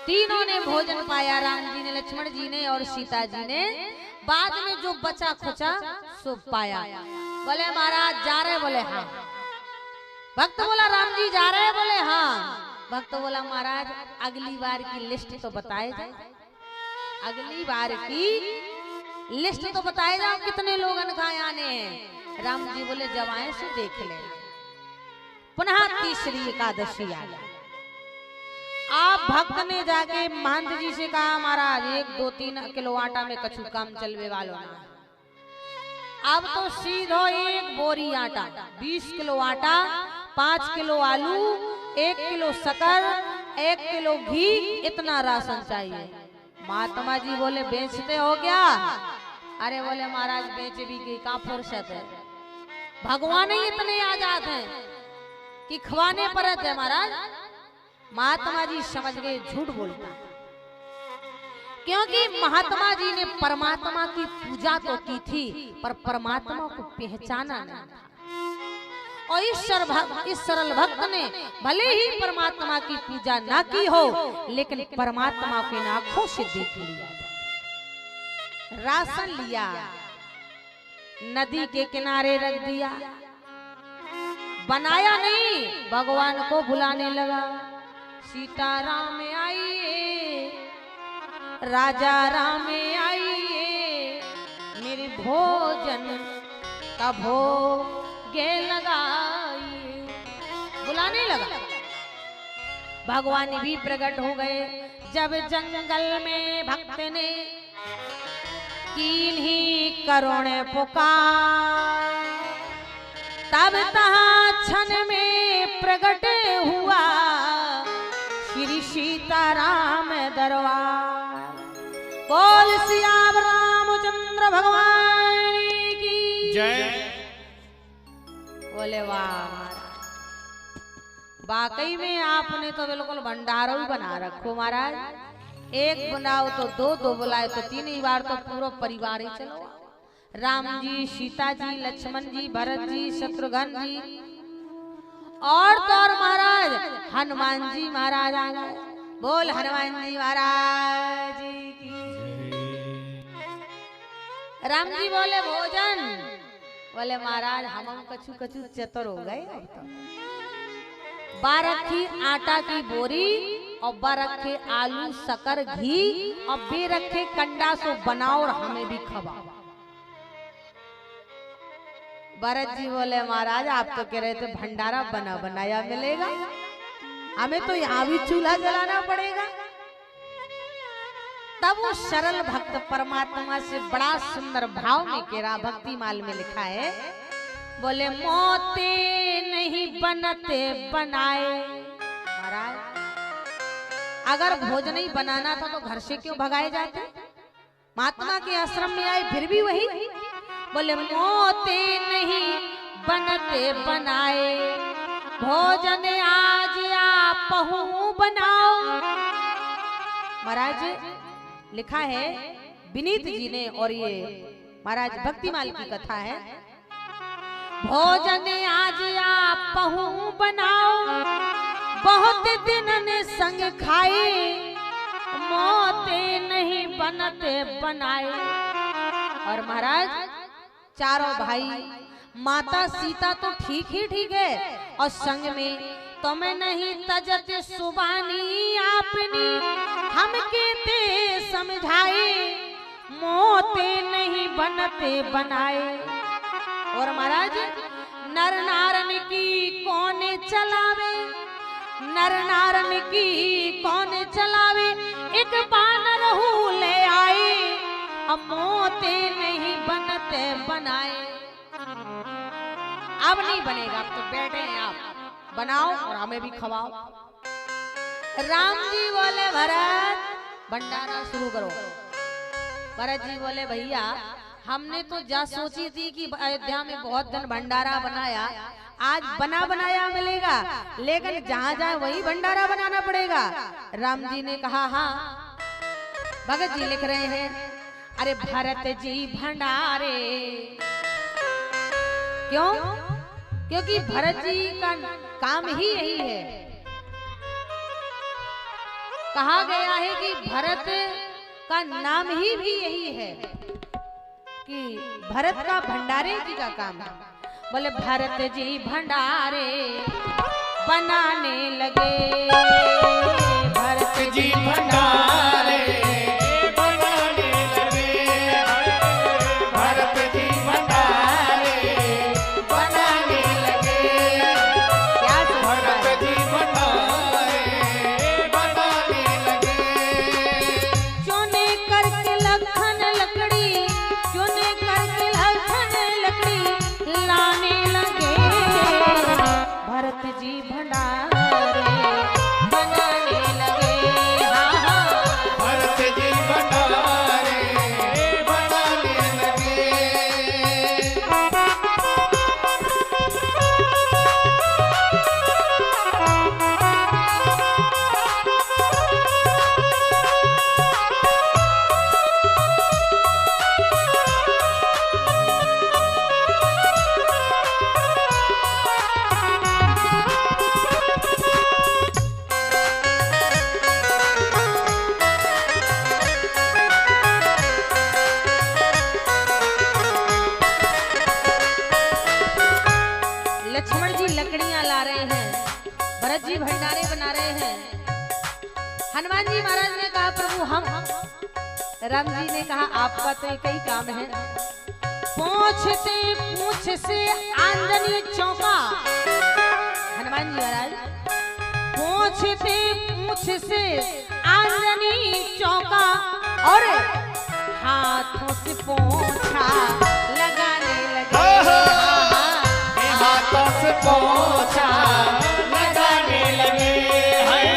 तीनों ने भोजन पाया, राम जी ने, लक्ष्मण जी ने और सीता जी ने। बाद में जो बचा खुचा सो पाया। बोले महाराज जा रहे? बोले हाँ। भक्त बोला राम जी जा रहे? बोले हाँ। भक्त बोला महाराज अगली बार की लिस्ट तो बताए जाए, अगली बार की लिस्ट तो बताए जाओ कितने लोग खाए आने हैं। राम जी बोले जब आए से देख ले। पुनः तीसरी एकादशी आ गई। आप भक्त ने जाके महंत जी से कहा महाराज 1-2-3 किलो आटा में कछु काम चलवे वालों ना। अब तो सीधो 1 बोरी आटा, 20 किलो आटा, 5 किलो आलू, 1 किलो शक्कर, 1 किलो घी, इतना राशन चाहिए। महात्मा जी बोले बेचते हो क्या? अरे बोले महाराज बेच भी गई का फुर्सत है, भगवान ही इतने आजाद हैं कि खवाने परत है। महाराज महात्मा जी समझ गए झूठ बोलता, क्योंकि महात्मा जी ने परमात्मा की पूजा तो की थी पर परमात्मा को पहचाना नहीं था। और इस सरल भक्त ने भले ही परमात्मा की पूजा ना की हो लेकिन परमात्मा के आंखों से देख लिया। राशन लिया, नदी के किनारे रख दिया, बनाया नहीं, भगवान को बुलाने लगा। सीताराम आइए, राजा राम आइए, मेरे भोजन का भोगे लगाइए। बुलाने लगा। भगवान भी प्रकट हो गए। जब जंगल में भक्त ने किन्हीं करुणे पुकार, तब तहाँ क्षण में प्रकट हुआ श्री सीताराम दरबार। बोल सियावर रामचंद्र भगवान की जय। बोले वाह, वाकई में आपने तो बिल्कुल भंडारा ही बना रखो महाराज। एक बनाओ तो दो, दो बुलाए तो तीन, ही बार तो पूरा परिवार ही चलो। राम जी, सीता जी, लक्ष्मण जी, भरत जी, शत्रुघ्न जी और तो और महाराज हनुमान जी महाराज आ गए। बोल हनुमान जी महाराज की। राम जी बोले भोजन, बोले महाराज हम कछु कछु चतुर हो गए। 12 की आटा की बोरी और 12 के आलू शक्कर घी और 2 रखे कंडा सो बनाओ और हमें भी खवाओ। भरत जी बोले महाराज आप तो कह रहे थे भंडारा बना बनाया मिलेगा, हमें तो यहाँ भी चूल्हा जलाना पड़ेगा। तब वो सरल भक्त परमात्मा से बड़ा सुंदर भाव में कह रहा, भक्ति माल में लिखा है, बोले मोते नहीं बनते बनाए। महाराज अगर भोजन ही बनाना था तो घर से क्यों भगाए जाते? महात्मा के आश्रम में आए फिर भी वही। बोले मोते नहीं बनते बनाए, भोजन आज आप बनाओ। महाराज लिखा है विनीत जी ने, और ये महाराज भक्तिमाल की कथा है। भोजन आज आप पहू बनाओ, बहुत दिन ने संग खाए, मोते नहीं बनते बनाए। और महाराज चारों भाई, माता सीता तो ठीक ही ठीक है, और संग में तुम नहीं तजत सुबानी आपनी, हम कहते समझाए, मोते नहीं बनते बनाए। और महाराज नर नारन की कौन चलावे, नर नारन की कौन चलावे, एक बानर हूँ ले आए, अब मोते नहीं बनते बनाए। अब नहीं बनेगा, अब तो बैठे हैं आप, बनाओ और हमें भी खवाओ। राम जी बोले भरत भंडारा शुरू करो। भरत जी बोले भैया हमने तो जा सोची थी कि अयोध्या में बहुत दिन भंडारा बनाया, आज बना बनाया मिलेगा, लेकिन जहाँ जाए वही भंडारा बनाना पड़ेगा। राम जी ने कहा हाँ। भगत जी लिख रहे हैं, अरे भरत जी भंडारे, क्यों? क्योंकि भरत जी का काम ही यही है। कहा गया है कि भरत का नाम ही भी यही है कि भरत का भंडारे जी का काम है। बोले भरत जी भंडारे बनाने लगे, भरत जी भंडारे बनाने लगे, भरत जी भंडारे बनाने लगे, क्या भरत जी भंडारे बनाने लगे। चुने करके लखन लकड़ी, चुने करके लखन लकड़ी लाने लगे, भरत जी भंडारे बनाने लगे। हाँ हाँ भरत जी भंडारे बनाने लगे। लक्ष्मण जी लकड़ियां ला रहे हैं, भरत जी भंडारे बना रहे हैं। हनुमान जी महाराज ने कहा प्रभु हम, राम जी ने कहा आपका तो एक ही काम है, पूछते पूछ से आंजनी चौका। हनुमान जी महाराज पूछते पूछ से आंजनी चौका, और हाथों से पोंछा लगाने लगे। हाथों से पोंछा लगाने लगे, हैं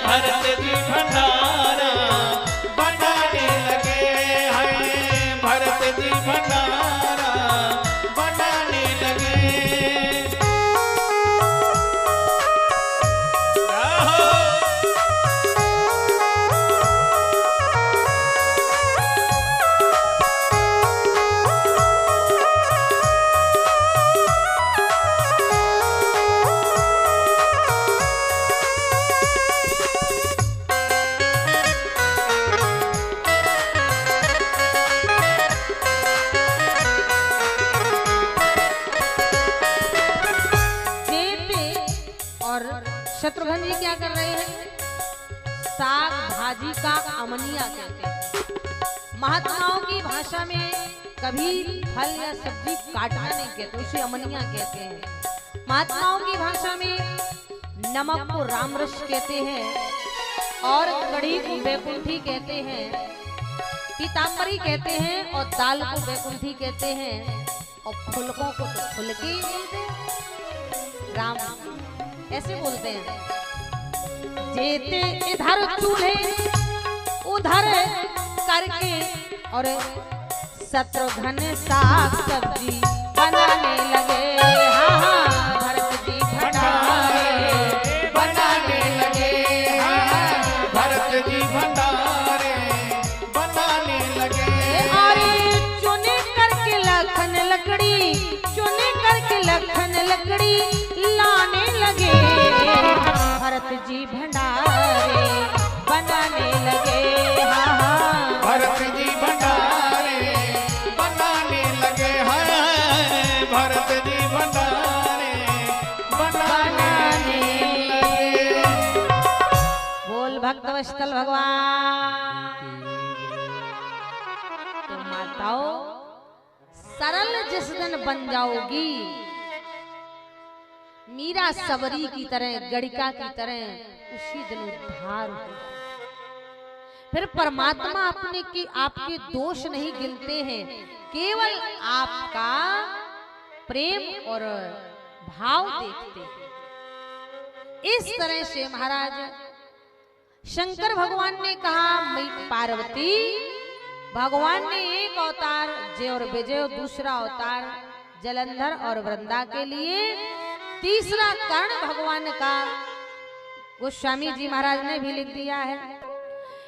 भरत जी भंडारा बनाने लगे, हैं भरत जी भंडारा बनाने लगे। शत्रुघ्न जी क्या कर रहे हैं? साग भाजी का अमनिया कहते हैं। महात्माओं की भाषा में कभी फल या सब्जी काटना नहीं कहते, उसे अमनिया कहते हैं। महात्माओं की भाषा में नमक को रामरस कहते हैं, और कड़ी को बैकुंठी कहते हैं, पीताम्बरी कहते हैं, और दाल को बैकुंठी कहते हैं, और फुलकों को तो फुलके ही बोलते हैं। राम ऐसे बोलते हैं, जेते इधर चूल्हे उधर करके, और शत्रुघ्न साग सब्जी बनाने लगे। हाँ हाँ भरत जी भंडारे बनाने लगे, हाँ भरत जी भंडारे बनाने लगे। और चुने करके लखन लकड़ी, चुने करके लकड़ी लाने लगे, भरत जी भंडारे बनाने लगे। हाँ हाँ भरत जी भंडारे बनाने लगे हैं, भरत जी भंडारे बनाने लगे। बोल भक्तवत्सल भगवान। तो माताओं सरल जिस दिन बन जाओगी, मीरा सबरी की तरह, गड़िका की तरह उसी दिन उद्धार हो। फिर परमात्मा अपने की आपके दोष नहीं गिनते हैं, केवल आपका प्रेम और भाव देखते हैं। इस तरह से महाराज शंकर भगवान ने कहा, पार्वती भगवान ने एक अवतार जय और विजय, दूसरा अवतार जलंधर और वृंदा के लिए, तीसरा कर्ण भगवान का गोस्वामी जी महाराज ने भी लिख दिया है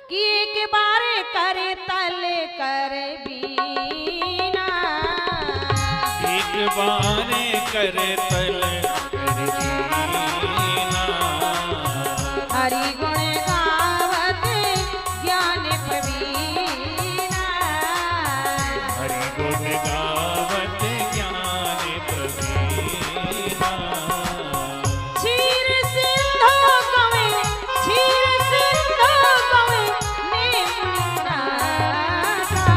कि एक बार करे तले करे बीना, एक बार करे तले कर दीना, हरि गुण गावत ज्ञान प्रवीणा, हरि गुण गावत ज्ञान प्रवीणा। क्षीर सिंधु गवे, क्षीर सिंधु गवे नेमुना सा,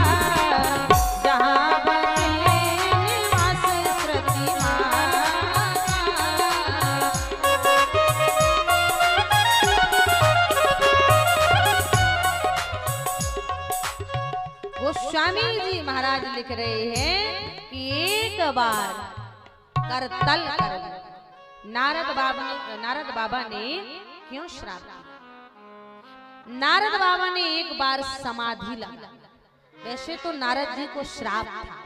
जहाँ बसे निवास श्रुति माता। गोस्वामी जी महाराज लिख रहे हैं कि एक बार करतल कर नारद बाबा ने क्यों श्राप दिया? नारद बाबा ने एक बार समाधि लगा। वैसे तो नारद जी को श्राप था,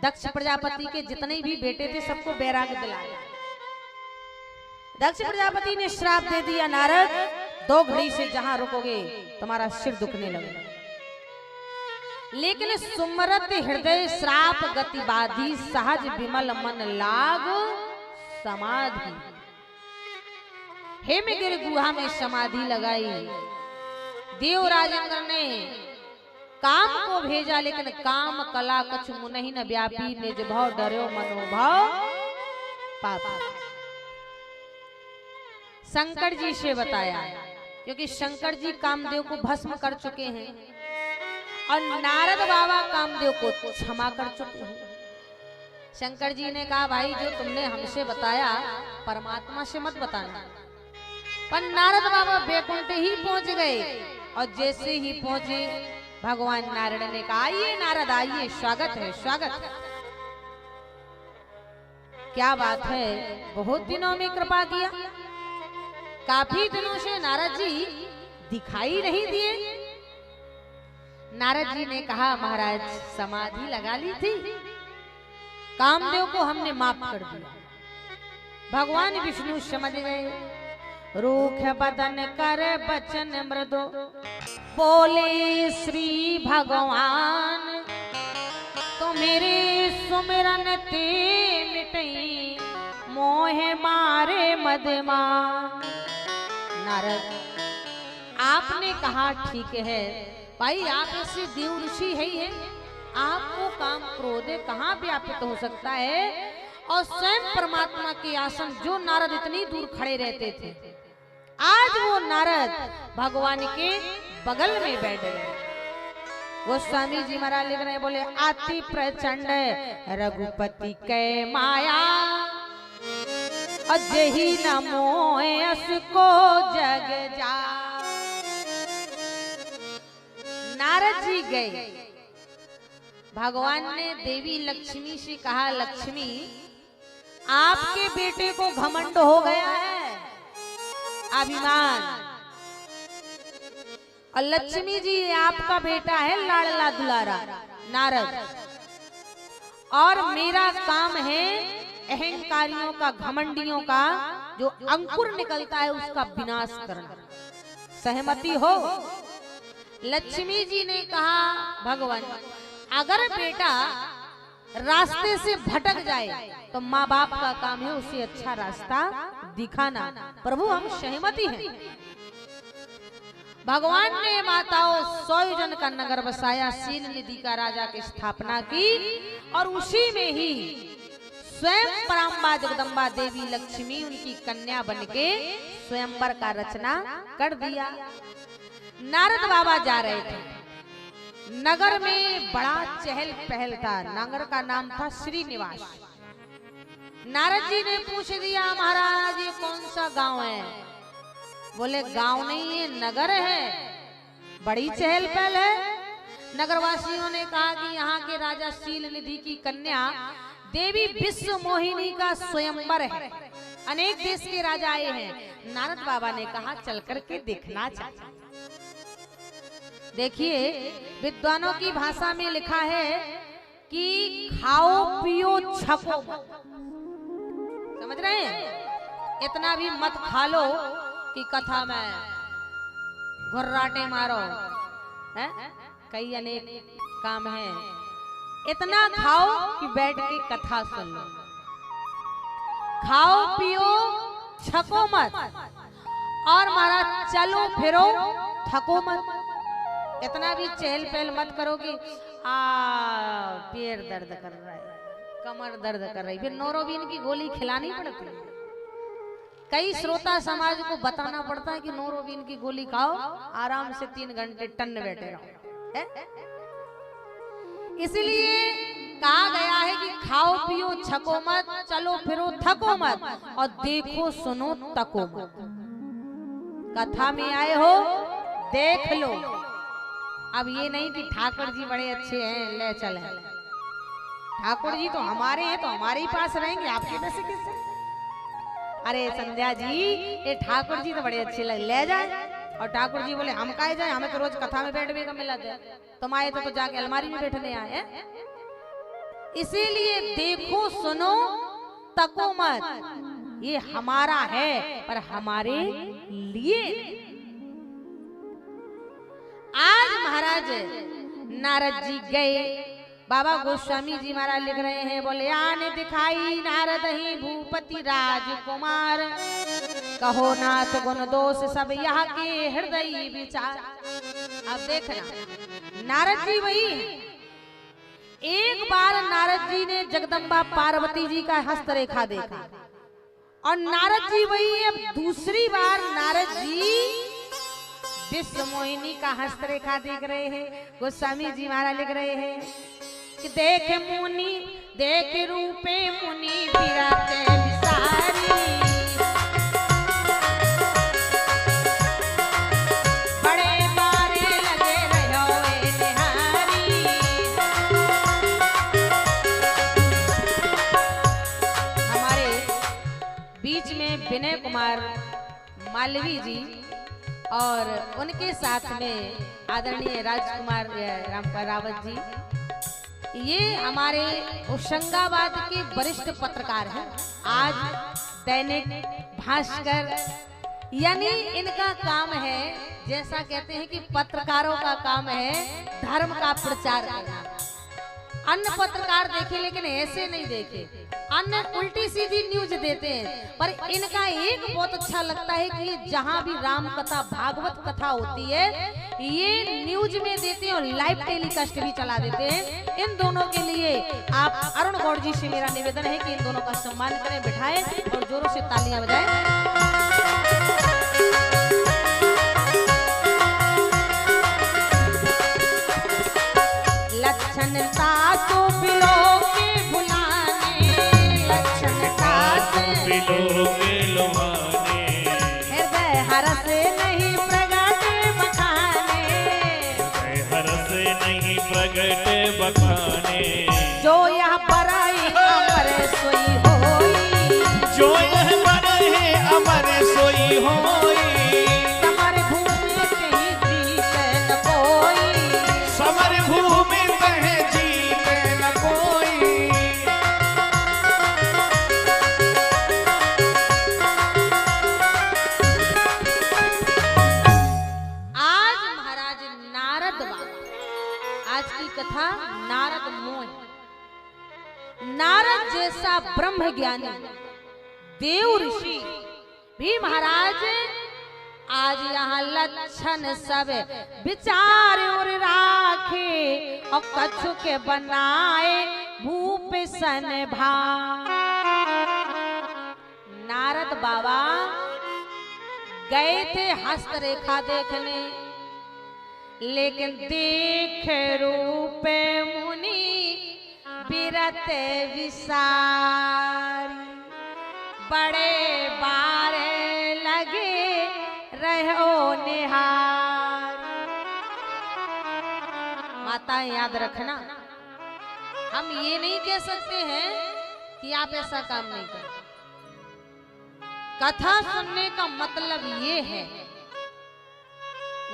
दक्ष प्रजापति के जितने भी बेटे थे सबको बैराग दिलाया। दक्ष प्रजापति ने श्राप दे दिया, नारद 2 घड़ी से जहां रुकोगे तुम्हारा सिर दुखने लगेगा। लेकिन सुमरत हृदय श्राप गति बाधी, सहज विमल मन लाग समाधि। हेमगिरी गुहा में समाधि लगाई। देवराज इंद्र ने काम को भेजा, लेकिन काम कला कछु मुनहि न व्यापी, निज भाव डर्यो मनोभाव पापी। शंकर जी से बताया, क्योंकि शंकर जी कामदेव को भस्म कर चुके हैं और नारद बाबा कामदेव को क्षमा कर चुके हैं। शंकर जी ने कहा, भाई जो तुमने हमसे बताया परमात्मा से मत बताना। पर नारद बाबा बैकुंठ ही पहुंच गए और जैसे ही पहुंचे भगवान नारद ने कहा, आइए नारद आइए, स्वागत है स्वागत है। क्या बात है, बहुत दिनों में कृपा किया। काफी दिनों से नारद जी दिखाई नहीं दिए। नारद जी ने कहा, महाराज समाधि लगा ली थी, कामदेव को हमने माफ कर दिया। भगवान विष्णु समझ गए। रूख बदन कर बचन मृदु, बोले श्री भगवान, तो मेरे सुमिरन ते मिटई, मोह मारे मदमान। नारद आपने कहा ठीक है भाई, आप ऐसे देव ऋषि है ही है, आपको काम क्रोध कहाँ व्यापित हो सकता है। और स्वयं परमात्मा के आसन जो नारद इतनी दूर खड़े रहते थे, आज वो नारद भगवान के बगल में बैठ गए। वो स्वामी जी महाराज लिख रहे, बोले अति प्रचंड रघुपति के माया, अजही न मोयस को जग जा। नारद जी गए, भगवान ने देवी लक्ष्मी से कहा, लक्ष्मी आपके बेटे को घमंड हो गया है, अभिमान। और लक्ष्मी जी आपका बेटा है लाडला दुलारा नारद, और मेरा काम है अहंकारियों का, घमंडियों का जो अंकुर निकलता है उसका विनाश करना। सहमति हो? लक्ष्मी जी ने कहा, भगवान अगर बेटा रास्ते से भटक जाए तो माँ बाप का काम है उसे अच्छा रास्ता दिखाना। प्रभु हम सहमति हैं। भगवान ने माताओं 100 जन का नगर बसाया, सीन निधि का राजा की स्थापना की और उसी में ही स्वयं पराम्बा जगदम्बा देवी लक्ष्मी उनकी कन्या बनके स्वयंवर का रचना कर दिया। नारद बाबा जा रहे थे, नगर में बड़ा चहल पहल था। नगर का नाम था श्रीनिवास। नारद जी ने पूछ दिया, महाराज ये कौन सा गांव है? बोले गांव नहीं है, नगर है, बड़ी चहल पहल है। नगरवासियों ने कहा कि यहाँ के राजा शील निधि की कन्या देवी विश्व मोहिनी का स्वयंवर है, अनेक देश के राजा आए हैं। नारद बाबा ने कहा चल करके देखना चाहिए। देखिए विद्वानों की भाषा में लिखा है कि खाओ पियो छको, समझ रहे हैं? इतना भी मत खा लो कि कथा में घुर्राटे मारो, है? कई अनेक काम है। इतना खाओ कि बैठ के कथा सुन लो। खाओ पियो छको मत और महाराज चलो फिरो थको मत। इतना भी चहल पहल मत करो कि पैर दर्द कर रहा है, कमर दर्द कर रही, फिर नोरोबीन की गोली खिलानी पड़ती है। कई श्रोता समाज को बताना पड़ता है कि नोरोबीन की गोली खाओ, आराम से 3 घंटे टन बैठे रहो। इसलिए कहा गया है कि खाओ पियो छको मत, चलो फिरो थको मत और देखो सुनो तको मत। कथा में आए हो देख लो। अब ये नहीं कि ठाकुर जी बड़े अच्छे हैं ले चले, ठाकुर जी तो हमारे हैं तो हमारे ही पास रहेंगे, आपके पैसे किससे? अरे संध्या जी ये ठाकुर जी तो बड़े अच्छे ले जाए। और ठाकुर जी बोले हम काहे जाए, हमें तो रोज कथा में बैठने का मिला था, तुम आए तो जाके अलमारी में बैठने आए। इसीलिए देखो सुनो तको मत, ये हमारा है पर हमारे लिए। आज महाराज नारद जी गए, बाबा गोस्वामी जी महाराज लिख रहे हैं, बोले आने दिखाई नारद ही भूपति राजकुमार, कहो नाथ गुण दोष सब यहाँ के हृदय विचार। अब देखना नारद जी वही है। एक बार नारद जी ने जगदम्बा पार्वती जी का हस्तरेखा देखा और नारद जी वही है। अब दूसरी बार नारद जी विश्व मोहिनी का हस्तरेखा देख रहे हैं। गोस्वामी जी महाराज लिख रहे हैं कि देख मुनि देख रूपे मुनि विराते विसारी, बड़े बारे लगे रहो निहारी। हमारे बीच में विनय कुमार मालवी जी और उनके साथ में आदरणीय राजकुमार रावत जी, ये हमारे होशंगाबाद के वरिष्ठ पत्रकार हैं। आज दैनिक भास्कर, यानी इनका काम है, जैसा कहते हैं कि पत्रकारों का काम है धर्म का प्रचार करना। अन्य पत्रकार देखे लेकिन ऐसे नहीं देखे, अन्य उल्टी सीधी न्यूज देते हैं, पर इनका एक बहुत अच्छा लगता है कि जहां भी राम कथा भागवत कथा होती है ये न्यूज में देते हैं और लाइव टेलीकास्ट भी चला देते हैं। इन दोनों के लिए आप अरुण गौड़ जी से मेरा निवेदन है कि इन दोनों का सम्मान करें, बिठाएं और जोरों से तालियां बजाएं। लक्षणता तो बिलो के भुलाने, लक्षणता तो बिलो के लुभाने, हृदय हरस नहीं प्रगट बखाने, हृदय हरस नहीं प्रगट बखाने। जो यह पर अमर सोई होई, जो यह पर अमर सोई होई, समर भूमि कहीं जीते न कोई, समर भूमि कथा नारद मोह। नारद जैसा ब्रह्म ज्ञानी देव ऋषि भी महाराज आज यहाँ लक्षण सब विचार और राखे और कछु के बनाए भूप सन भा। नारद बाबा गए थे हस्तरेखा देखने, लेकिन देख रूप मुनि बिरत विसारी, बड़े बारे लगे रहो निहार। माता याद रखना, हम ये नहीं कह सकते हैं कि आप ऐसा काम नहीं करें। कथा सुनने का मतलब ये है,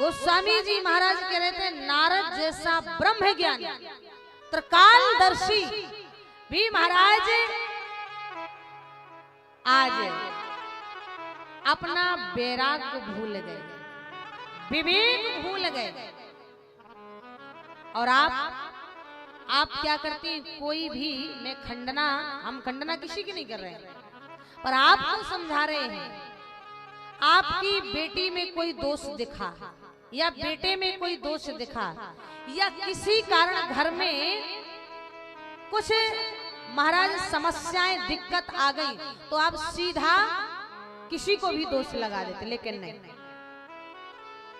गोस्वामी जी महाराज कह रहे थे नारद जैसा ब्रह्म ज्ञानी त्रिकालदर्शी भी महाराज आज अपना वैराग्य भूल गए, विवेक भूल गए। और आप क्या करती, कोई भी मैं खंडना, हम खंडना किसी की नहीं कर रहे हैं, पर आपको समझा रहे हैं। आपकी बेटी में कोई दोष दिखा या बेटे में कोई दोष दिखा या किसी कारण घर में कुछ महाराज समस्याएं दिक्कत आ गई, तो आप सीधा किसी को भी दोष लगा देते। लेकिन नहीं,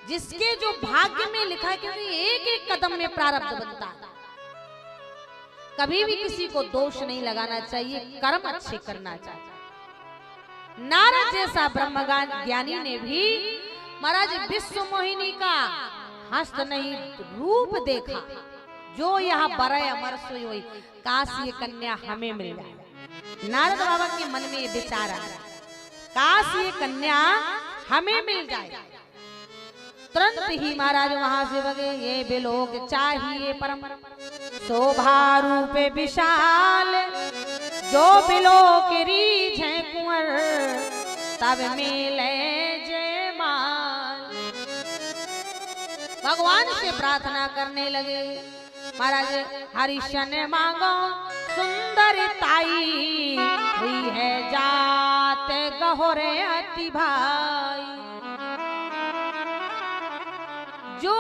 जिसके जो भाग्य में लिखा है, क्योंकि एक एक कदम में प्रारब्ध बनता है, कभी भी किसी को दोष नहीं लगाना चाहिए, कर्म अच्छे करना चाहिए। नारद जैसा ब्रह्म ज्ञानी ने भी महाराज विश्व मोहिनी का हस्त नहीं रूप देखा, जो यहाँ बरय अमर सोई हुई, काश ये कन्या हमें मिल जाए। नारद बाबा के मन में ये विचार आया, काश ये कन्या हमें मिल जाए। तुरंत ही महाराज वहां से बगे, ये बिलोक चाहिए परम शोभा रूप विशाल, जो बिलोक रीझ है कुंवर तब मिले जयमाल। भगवान से प्रार्थना करने लगे, महाराज हरिशन मांगो सुंदर ताई, हुई है जात गहोरे अति भाई। जो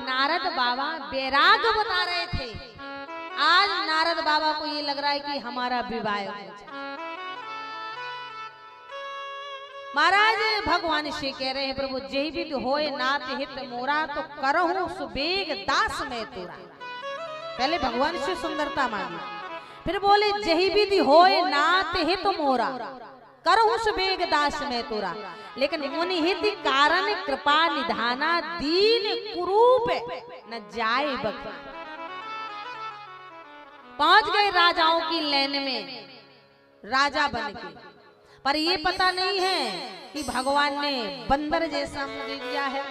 नारद बाबा वैराग बता रहे थे, आज नारद बाबा को ये लग रहा है कि हमारा विवाह हो जाए। महाराज भगवान से कह रहे हैं, प्रभु जय भी होए नाथ हित मोरा, तो करहूं सुबेग दास में तोरा। पहले भगवान से सुंदरता मांगी, फिर बोले जही विधि होए नाथ हित मोरा, करहूं सुबेग दास में तोरा। लेकिन मुनि हित कारण कृपा निधाना, दीन कुरूप न जाए बक। पहुंच गए राजाओं की लाइन में, राजा बन के, पर ये पता नहीं है कि भगवान ने बंदर जैसा मुंह दिया है।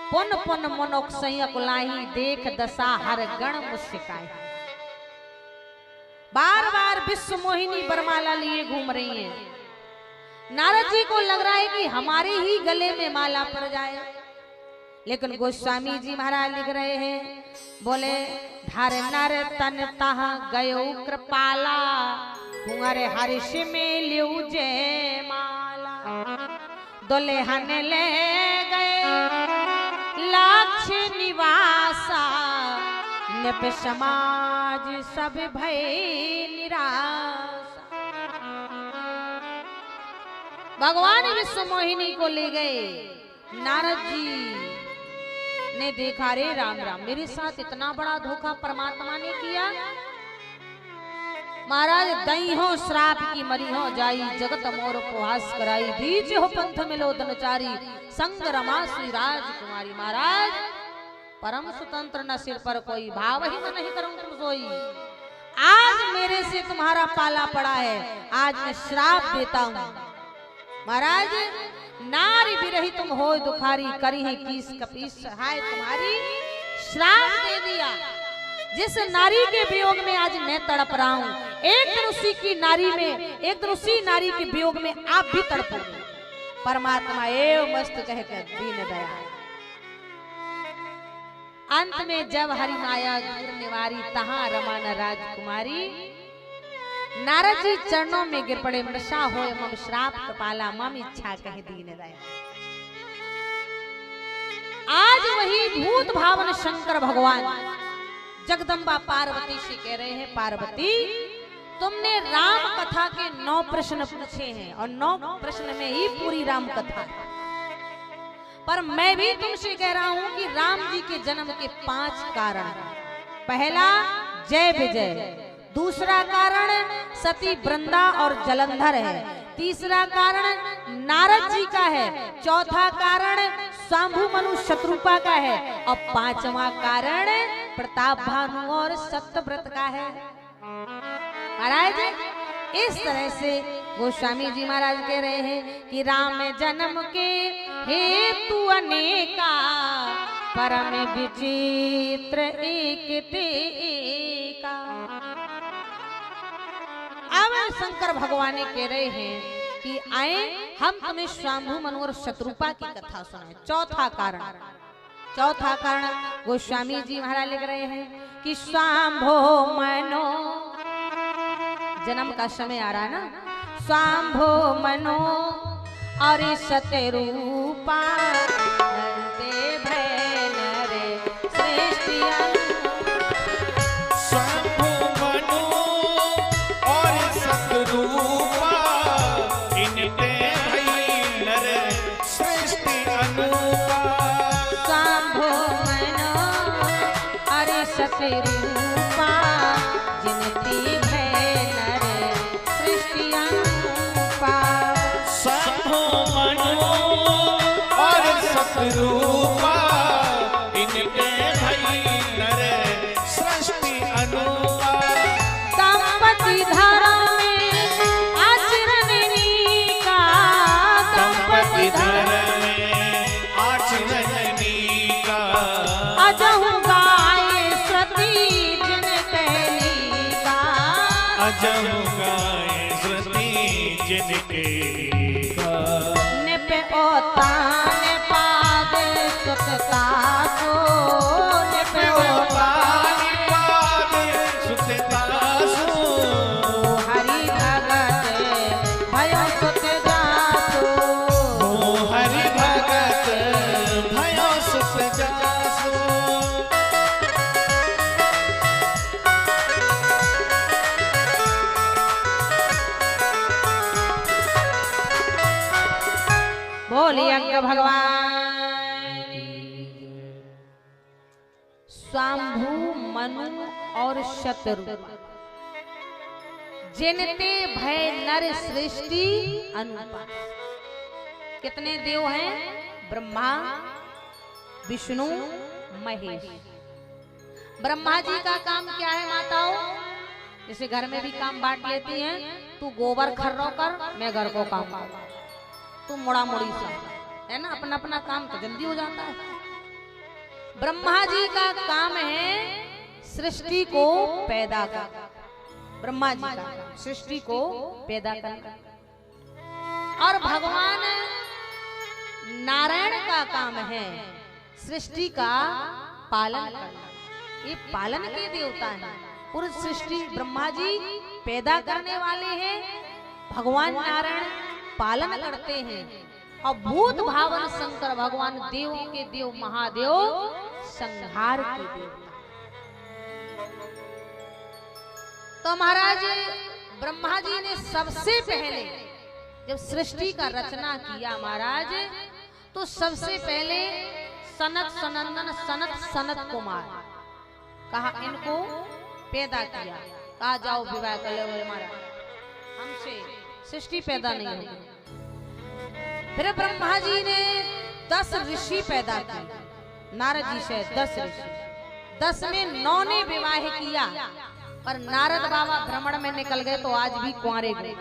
पुन पुन मनोक संयकुलाही, देख दशा हर गण मुस्काई। बार बार विश्व मोहिनी बरमाला लिए घूम रही हैं। नारद जी को लग रहा है कि हमारे ही गले में माला पड़ जाए, लेकिन गोस्वामी जी महाराज लिख रहे हैं, बोले धर नर तन तहा गयो कृपाला, कुंवर हर्ष में लियो जय माला। दुल्हन ले गए लाक्ष निवासा, निप समाज सब भय निराशा। भगवान विश्व मोहिनी को ले गए। नारद जी ने देखा, रे राम राम, मेरे साथ इतना बड़ा धोखा परमात्मा ने किया। महाराज दई हो श्राप की मरी हो जाई, जगत मोर उपहास कराई, बीज हो पंथ मिलो धनचारी, संग रमा श्री राजकुमारी। महाराज परम स्वतंत्र न सिर पर कोई, भाव ही न नहीं करूं तुम सोई। आज मेरे से तुम्हारा पाला पड़ा है, आज मैं श्राप देता हूं। महाराज नारी बिरही तुम हो दुखारी, करी है किस कपीस हाय तुम्हारी। श्राप दे दिया, जिस नारी के वियोग में आज मैं तड़प रहा हूं, एक दिन उसी की नारी में, एक दिन उसी नारी के वियोग में आप भी तड़पोगे। परमात्मा एव मस्त कहकर दीन दया। अंत में जब हरि माया दूर निवारी, तहां रमान राजकुमारी। नारद जी चरणों में गिर पड़े। मृषा होय मम श्राप कृपाला मम इच्छा कह दीन दया। आज वही भूत भावन शंकर भगवान जगदम्बा पार्वती से कह रहे हैं, पार्वती तुमने राम कथा के 9 प्रश्न पूछे हैं और 9 प्रश्न में ही पूरी राम कथा है, पर मैं भी तुमसे कह रहा हूं कि राम जी के जन्म के 5 कारण। पहला जय विजय, दूसरा कारण सती वृंदा और जलंधर है, तीसरा कारण नारद जी का है, चौथा कारण स्वांभु मनु शत्रुपा का है और 5वां कारण प्रताप भानु और सत्यव्रत का है। महाराज इस तरह से गोस्वामी जी महाराज कह रहे हैं कि राम जन्म के हेतु अनेका परम विचित्र एक ते एका। अब शंकर भगवान कह रहे हैं कि आए हम तुम्हें स्वांभु मनु और शत्रुपा की कथा सुनाए। चौथा कारण गोस्वामी जी महाराज लिख रहे हैं कि स्वांभो मनो, जन्म का समय आ रहा है ना, स्वांभो मनो और शतरूपा नंदे भय नरे सृष्टि स्वांभो मनु और शतरूपा इनते भई नर सृष्टि अनुपा। स्वांभो मनो और शतरूपा जिनती भय नरे सृष्टि अनुपा। स्वांभो मनु और शतरूपा इनते भई नर सृष्टि अनुपा। दंपति धर्म में आचरणनी का, दंपति धर्म में आचरणनी का। अजहु गाय सती जिन कहनी का, अजहु गाय श्रुति जिनके का। निप ओतान पाद सुतता को, निप पानी पाद सुततासु। हरि भगत भयो सुत जासु। हरि भगत भयो सुत जासु। बोलिए अंग भगवान की। स्वांभु मनु और शतरूपा जिनते भय नर सृष्टि अनुपा। कितने देव हैं? ब्रह्मा विष्णु महेश। ब्रह्मा जी का काम क्या है माताओं? जैसे घर में भी काम बांट लेती हैं, तू गोबर खर्रो कर, मैं घर को काम करूं, तू मुड़ा मुड़ी सा, है ना, अपना अपना काम तो जल्दी हो जाता है। ब्रह्मा जी का काम है सृष्टि को पैदा करना। ब्रह्मा जी का सृष्टि को पैदा करना। और भगवान नारायण का काम है सृष्टि का पालन करना। ये पालन के देवता हैं। पूरी सृष्टि ब्रह्मा जी पैदा करने वाले हैं, भगवान नारायण पालन करते हैं। और भूत भावन शंकर भगवान देवों के देव महादेव संहार के देवता। तो महाराज ब्रह्मा जी ने सबसे पहले जब सृष्टि का रचना किया महाराज, तो सबसे पहले सनत सनंदन सनत सनत कुमार कहा, इनको पैदा किया। कहा जाओ विवाह कर लो महाराज, हमसे सृष्टि पैदा नहीं होगी। फिर ब्रह्मा जी ने 10 ऋषि पैदा किए, नारद जी से 10 ऋषि। 10 में 9 ने विवाह किया, पर नारद बाबा भ्रमण में निकल गए तो आज भी कुंवारे गए।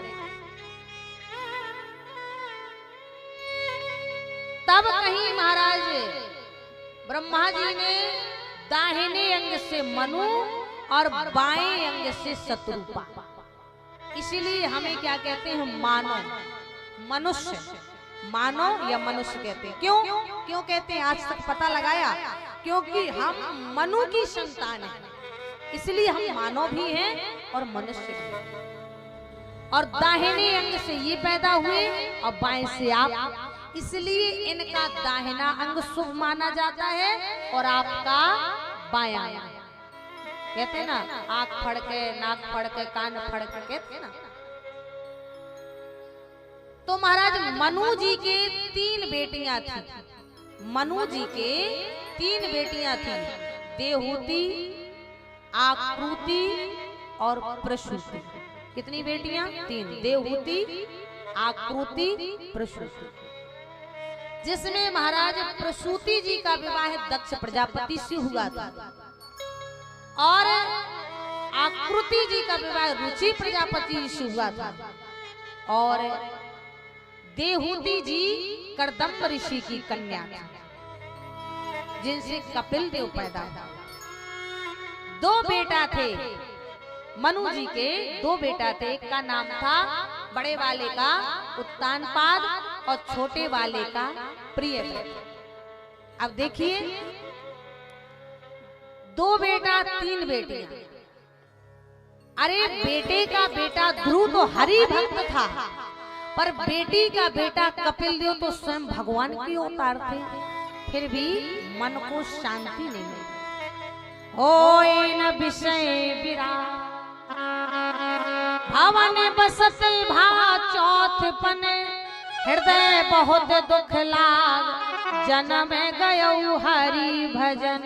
तब कहीं महाराज ब्रह्मा जी ने दाहिने अंग से मनु और बाएं अंग से शत्रुपा। इसीलिए हमें क्या कहते हैं? मानव, मनुष्य, मानव या मनुष्य कहते हैं। क्यों कहते हैं? आज तक पता लगाया, क्योंकि हम मनु की संतान हैं, इसलिए हम मानव भी हैं और मनुष्य भी। और दाहिने अंग से ये पैदा हुए और बाएं से आप, इसलिए इनका दाहिना अंग शुभ माना जाता है और आपका बायां अंग। कहते हैं ना, आंख फड़के, नाक फड़के, कान फड़के, कहते हैं ना। तो महाराज मनु जी के 3 बेटियां थी। मनु जी के 3 बेटियां थी, देहूति, आकृति और प्रसूति। कितनी बेटियां? 3। देहूति, आकृति, प्रसूति। जिसमें महाराज प्रसूति जी का विवाह दक्ष प्रजापति से हुआ था और आकृति जी का विवाह रुचि प्रजापति से हुआ था और देहूति जी कर्दम्ब ऋषि की कन्या थी, जिनसे कपिल देव पैदा हुआ। 2 बेटा थे मनु जी के, 2 बेटा थे। एक का नाम था, बड़े वाले का उत्तानपाद और छोटे वाले का प्रियव्रत। अब देखिए, 2 बेटा 3 बेटियां। अरे बेटे का बेटा ध्रुव तो हरि भक्त था, पर बेटी का बेटा कपिल देव तो स्वयं भगवान के अवतार थे। फिर भी मन को शांति नहीं मिली। होय न विषय विराग भवन बसत भा चौथपन, हृदय बहुत दुख लाग जन्म गयो हरि भजन।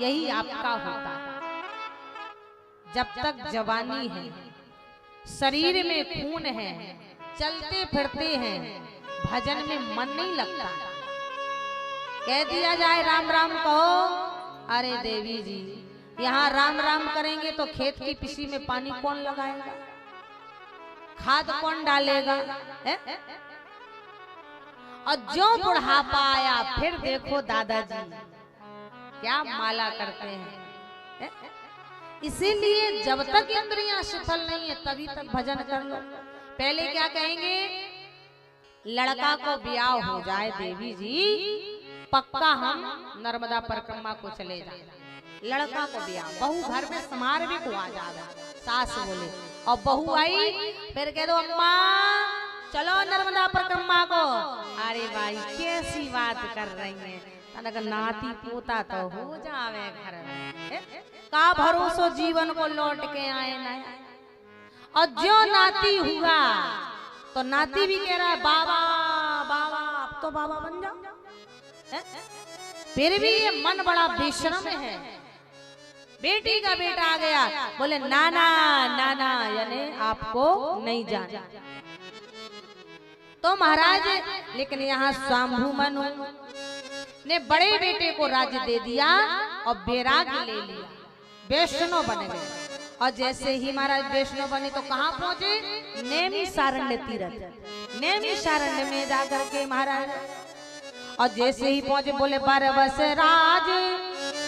यही आपका होता है। जब तक जवानी है, शरीर में खून है, चलते फिरते हैं, भजन में मन नहीं लगता। कह दिया जाए राम राम कहो, अरे देवी जी यहाँ राम राम करेंगे तो खेत की पिसी में पानी कौन लगाएगा, खाद कौन डालेगा है? और जो बुढ़ापा आया फिर देखो दादाजी क्या माला करते हैं। इसीलिए जब तक इंद्रियां सफल नहीं है तभी तक भजन कर लो। पहले क्या कहेंगे, लड़का को ब्याह हो जाए देवी जी, पक्का हम नर्मदा परिक्रमा को चले जाए। लड़का को ब्याह, बहू घर में समारोह को आ जाएगा। सास बोले और बहू आई, फिर कह दो अम्मा चलो नर्मदा परिक्रमा को। अरे भाई कैसी बात कर रही है, नाती पोता तो हो जावे घर में, का भरोसो जीवन को लौट के आए ना। और जो नाती हुआ तो नाती भी कह रहा है बाबा बाबा, अब तो बाबा बन जाओ। फिर भी ये मन बड़ा बेशरम है। बेटी का बेटा आ गया, बोले नाना नाना, यानी आपको नहीं जाना। तो महाराज लेकिन यहाँ स्वाम्भु मनु ने बड़े बेटे को राज्य दे दिया और बैराग्य ले लिया, वैष्णव बन गए। और जैसे ही महाराज वैष्णव बने तो कहाँ पहुंचे, नैमिषारण्य तीर्थ। नैमिषारण्य में जाकर के महाराज, और जैसे ही पहुंचे बोले बरबस राज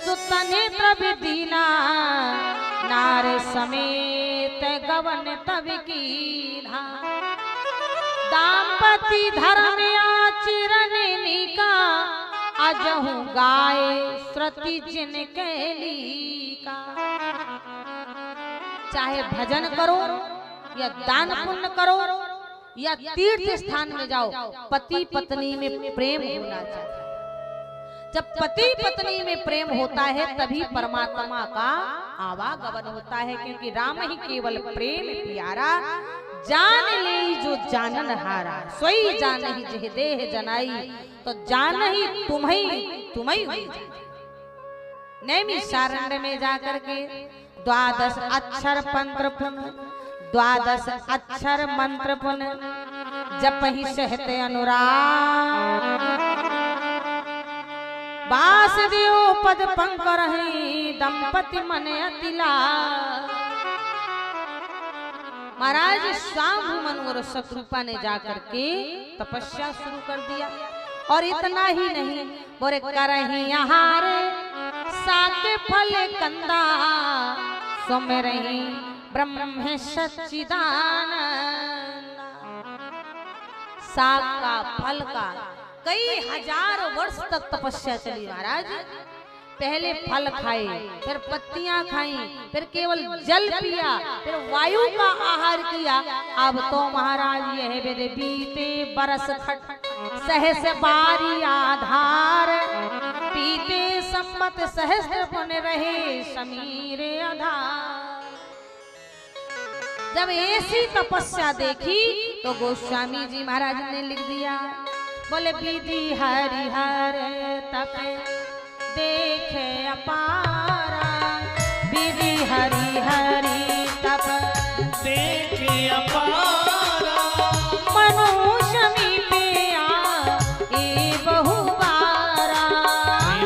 सुतनेत्र विदीना, नारे समेत गवन तब की दाम्पति धर्म आचरण निका, अजहु गाय श्रुति जिन कैलिका। चाहे भजन करो या दान पुण्य करो या तीर्थ स्थान में जाओ, पति पत्नी में प्रेम होना चाहिए। जब पति पत्नी में प्रेम होता है तभी परमात्मा का आवागमन होता है, क्योंकि राम ही केवल प्रेम प्यारा, जान ले जो जानन हारा, सोई जान ही जह देह जनाई, तो जान ही तुम्हें हुई। नैमिषारण्य में जाकर के 12 अक्षर मंत्र पुन, 12 अक्षर मंत्र पुन जप ही सहते अनुराग, वासुदेव पद पंकर है दंपति मन अतिला। महाराज स्वाम्भु मनु और शत्रुपा ने जाकर के तपस्या शुरू कर दिया। और इतना ही नहीं, बोरे करही आहार साके फल कंदा, सुमिरहि ब्रह्म सच्चिदानंद। साग का फल का कई हजार वर्ष तक तपस्या चली महाराज। पहले फल खाए, फिर पत्तियां खाई, फिर केवल जल पिया, फिर वायु का आहार किया। अब तो महाराज यह विधि बीते बरस खट सहस बारी आधार, पीते सम्मत सहस्त्र पुन रहे समीर आधार। जब ऐसी तपस्या देखी तो गोस्वामी जी महाराज ने लिख दिया, बोले विधि हरिहर तप देखे अपारा, विधि हरिहरि तप देखे अपारा, मनुष्य मीपे ए बहु बारा,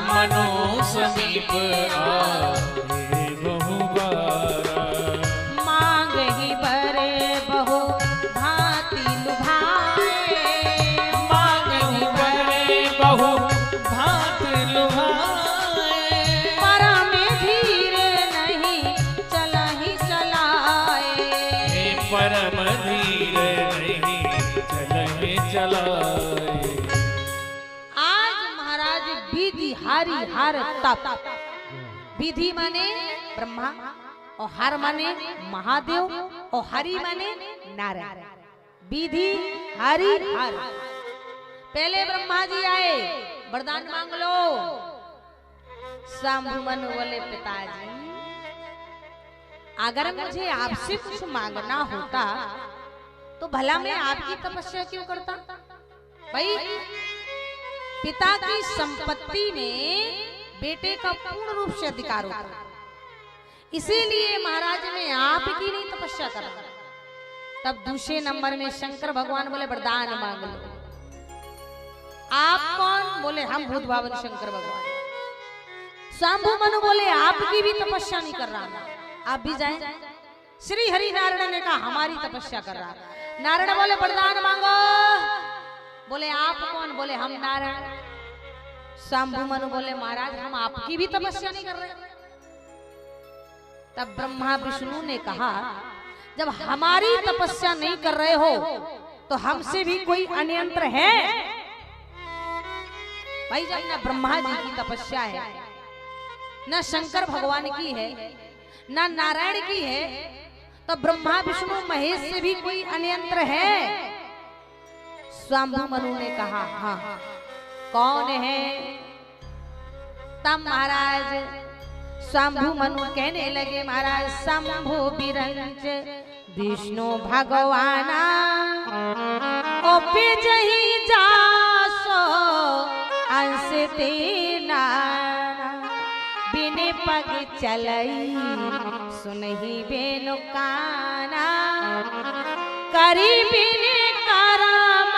मनो समीप आए बहु बारा, मांग ही बरे बहु भांति लुभाए, मांगहि बरे बहु भांत लुभाए, परम धीर नहीं चलहि चलाए। परम धीर नहीं चलहि चलाए। आज महाराज विधि हरिहर तप, विधि माने ब्रह्मा और हर माने महादेव और हरि माने नारायण। विधि हरिहर, पहले ब्रह्मा जी आए, वरदान मांग लो। शंभु मनु बोले पिताजी अगर मुझे आपसे कुछ मांगना होता तो भला मैं आपकी तपस्या क्यों करता? भाई पिता की संपत्ति में बेटे का पूर्ण रूप से अधिकार होता है, इसीलिए महाराज मैं आपकी नहीं तपस्या कर रहा। तब दूसरे नंबर में शंकर भगवान बोले वरदान मांग लो। आप कौन? बोले हम भूत भावन शंकर भगवान। शंभु मनु बोले आपकी भी तपस्या नहीं कर रहा, आप भी जाएं। श्री हरि नारायण ने कहा हमारी तपस्या कर रहा। नारायण बोले वरदान मांगो। बोले आप कौन? बोले हम नारायण। शंभु मनु बोले महाराज हम आपकी भी तपस्या नहीं कर रहे। तब ब्रह्मा विष्णु ने कहा जब हमारी तपस्या नहीं कर रहे हो तो हमसे भी कोई अन्यंत्र है? भाई जब न ब्रह्मा जी की तपस्या है, न शंकर भगवान की है, न नारायण की है, तो ब्रह्मा विष्णु महेश से भी कोई अन्यंत्र है? शंभु मनु ने कहा हाँ। कौन है? तब महाराज शंभु मनु कहने लगे महाराज शंभु बिरंच विष्णु भगवाना ओ पे जही जासो अंश तेना बिने पग चलई सुनही बेनु काना करी बिने करम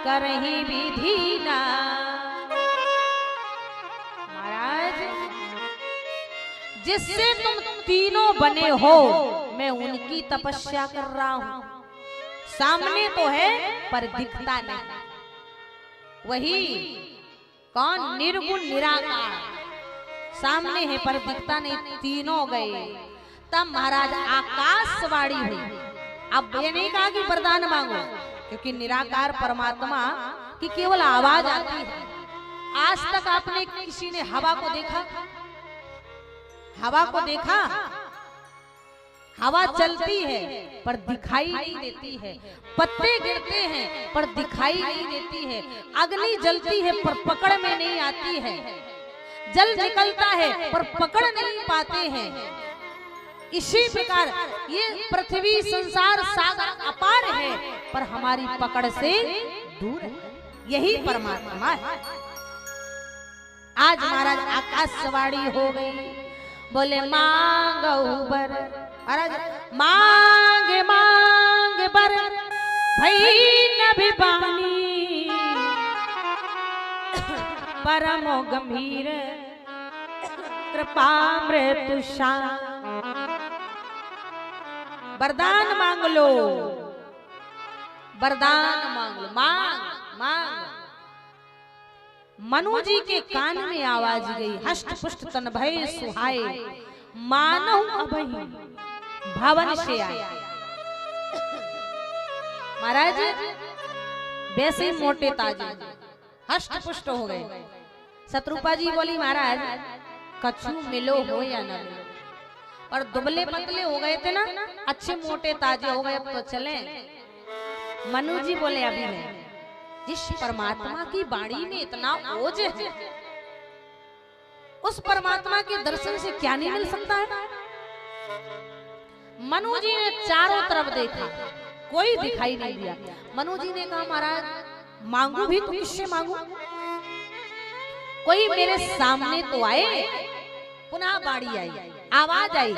करही विधिना। महाराज जिससे तुम तीनों बने हो मैं उनकी तपस्या कर रहा हूं। सामने तो है पर दिखता नहीं। वही कौन? निर्गुण निराकार सामने है पर दिखता नहीं। तीनों गए। तब महाराज आकाशवाणी हुई। अब ये नहीं कहा कि वरदान मांगो, क्योंकि निराकार परमात्मा की केवल आवाज आती है। आज तक आपने किसी ने हवा को देखा? हवा को देखा? हवा चलती है पर दिखाई नहीं देती है। पत्ते गिरते हैं पर दिखाई नहीं देती है। अग्नि जलती है पर पकड़ में नहीं आती है। जल निकलता है पर पकड़ नहीं पाते हैं। इसी प्रकार ये पृथ्वी संसार सागर अपार है पर हमारी पकड़ से दूर है। यही परमात्मा है। आज महाराज आकाशवाणी हो गई। बोले मांगो बर। महाराज मांगे मांगे बर भई न भिवानी परमो गंभीर कृपामृत शान। वरदान मांग लो, वरदान मांग लो। मांग मांग। मनु जी के कान में आवाज गई, हष्ट पुष्ट तन भय सुहाए मानव अभई भवन से आए। महाराज वैसे ही मोटे ताजे हष्ट पुष्ट हो गए। शत्रुपा जी बोली महाराज कछु मिलो हो या ना मिलो, और दुबले पतले हो गए थे ना, अच्छे मोटे ताजे हो गए, अब तो चले। मनु जी बोले अभी नहीं, जिस परमात्मा की वाणी में इतना ओज है, उस परमात्मा के दर्शन से क्या नहीं मिल सकता है। मनु जी ने चारों तरफ देखा, कोई दिखाई नहीं दिया। मनु जी ने कहा महाराज मांगू भी तो किससे मांगू, कोई मेरे सामने तो आए। पुनः बाड़ी आई, आवाज आई,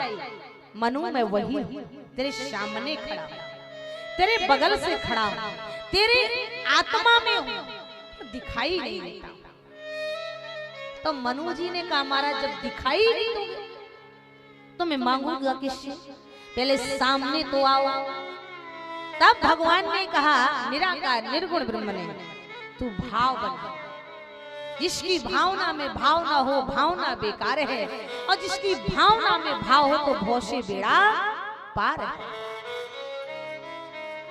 मनु मैं वही हूं, तेरे सामने खड़ा हूं, तेरे बगल से खड़ा हूं, तेरे आत्मा में हूं, दिखाई नहीं देता। तो मनु जी ने कहा महाराज जब दिखाई नहीं दोगे तो मैं मांगूंगा किससे, पहले सामने तो आओ। तब भगवान ने कहा निराकार निर्गुण ब्रह्म ने, तू भाव बन, जिसकी भावना में भाव ना हो भावना बेकार है, और जिसकी भावना में भाव हो तो भव से बेड़ा पार है।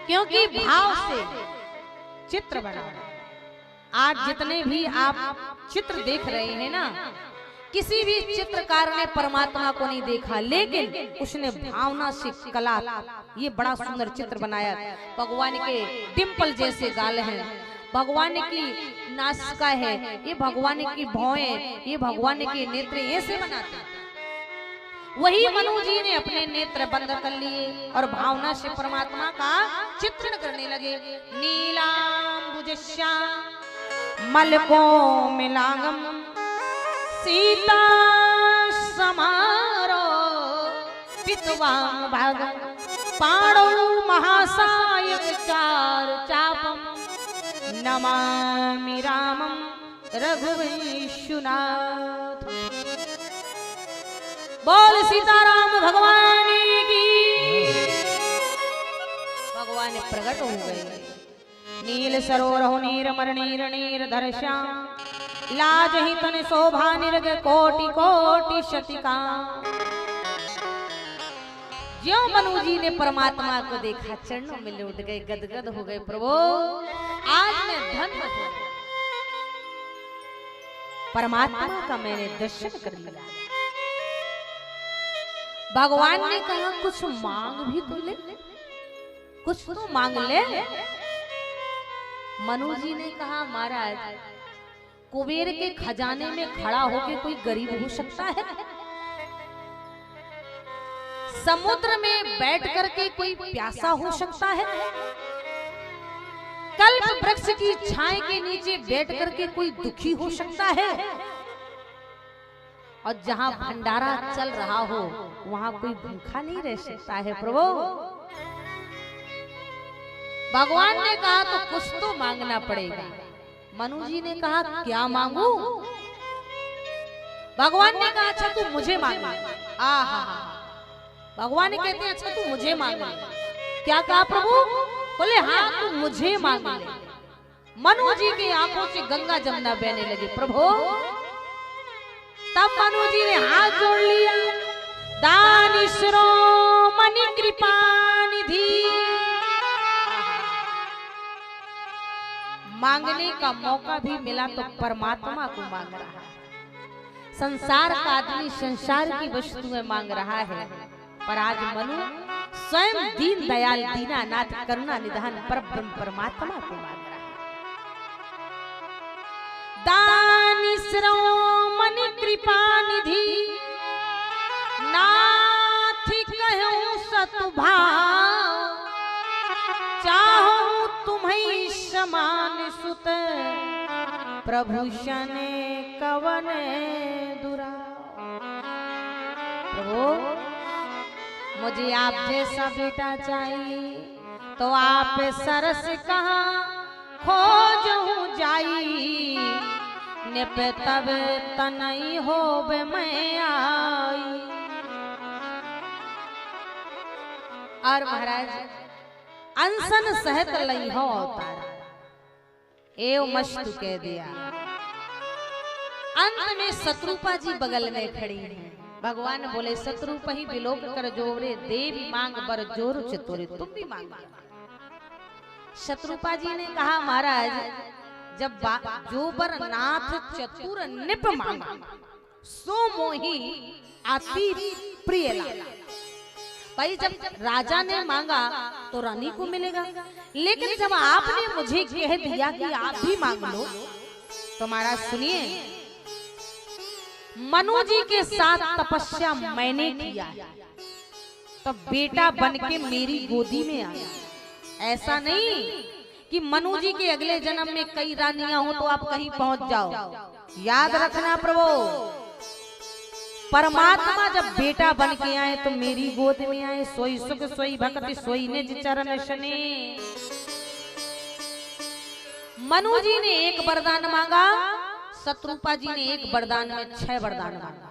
क्योंकि भाव से चित्र बना। आज जितने भी आप चित्र देख रहे हैं ना, किसी भी चित्रकार ने परमात्मा को नहीं देखा, लेकिन उसने भावना से कला, ये बड़ा सुंदर चित्र बनाया। भगवान के डिंपल जैसे गाल हैं, भगवान की नासिका है, ये भगवान की भौएं, ये भगवान के नेत्र, ऐसे बनाते हैं। वही मनु जी ने अपने नेत्र बंद कर लिए और भावना से परमात्मा का चित्रण करने लगे। नीलांबुजश्याम मलको मिलांगम सीता समारो पितवाम भागम पाणो महासायक चार चापम नमामि रामम रघुवंशनाथ। बोल सीताराम भगवान की। भगवान प्रकट हो गए। नील सरोरह नीर मर नीर नीर धरश्याम लाज ही तन शोभा निर्ग कोटि कोटि शतिका। ज्यों मनु जी ने परमात्मा को देखा, चरणों में लौट गए, गदगद हो गए। प्रभु आज मैं धन्य हूं, परमात्मा का मैंने दर्शन कर लिया। भगवान ने कहा कुछ मांग भी तो ले, कुछ तो मांग ले। मनु जी ने कहा महाराज कुबेर के खजाने में खड़ा होकर कोई गरीब हो सकता है? समुद्र में बैठ करके कोई प्यासा हो सकता है? कल्प वृक्ष की छाए के नीचे बैठ करके कोई दुखी हो सकता है? और जहां भंडारा चल रहा हो वहां कोई भूखा नहीं रह सकता है? प्रभु भगवान ने कहा तो कुछ तो मांगना पड़ेगा। मनु जी ने कहा क्या मांगू? भगवान ने कहा अच्छा तू मुझे मांग। आहा, भगवान कहते हैं अच्छा तू मुझे मांग। क्या कहा प्रभु? बोले हाँ तू मुझे मांग ले। मनु जी की आंखों से गंगा जमुना बहने लगी। प्रभु तब मनु जी ने हाथ जोड़ लिया। दान श्रोमणि कृपा निधि। मांगने का मौका भी मिला तो परमात्मा को मांग रहा है। संसार का आदमी संसार की वस्तुएं मांग रहा है, पर आज मनु स्वयं दीन दयाल दीनानाथ करुणा निधान परब्रह्म परमात्मा को मांग रहा है। दान श्रोमणि कृपा निधि नाथ कहूं सतुभाव। चाहूं तुम्हें समान सुत प्रभु शने कवन दुरा। प्रभु मुझे आप जैसा बेटा चाहिए तो आप सरस कहाँ खोजूं जाई। निप तब तनई होबे मैं आई। और महाराज अनसन सहत लई हो अवतारा एव मस्त कह दिया। अंत में शत्रुपा जी बगल में खड़ी हैं। भगवान बोले शत्रुप ही विलोक कर जोरे देवी मांग बर जोर चितोरे। तुम भी मांग। शत्रुपा जी ने कहा महाराज जब जो बर नाथ चतुर निप मांगा सो मोही अति प्रिय लागा। भाई जब राजा ने मांगा तो रानी को मिलेगा, लेकिन जब आपने मुझे कह दिया कि आप भी मांग लो तो महाराज सुनिए, मनु जी के साथ तपस्या मैंने किया तो बेटा बनके मेरी गोदी में आया। ऐसा नहीं कि मनु जी के अगले जन्म में कई रानियां हो तो आप कहीं पहुंच जाओ। याद रखना प्रभु, परमात्मा जब बेटा बन के आए तो मेरी गोद में आए। सोई सुख सोई भक्ति सोई निज चरण शने। मनु जी ने एक वरदान मांगा, शत्रुपा जी ने एक वरदान में 6 वरदान मांगा।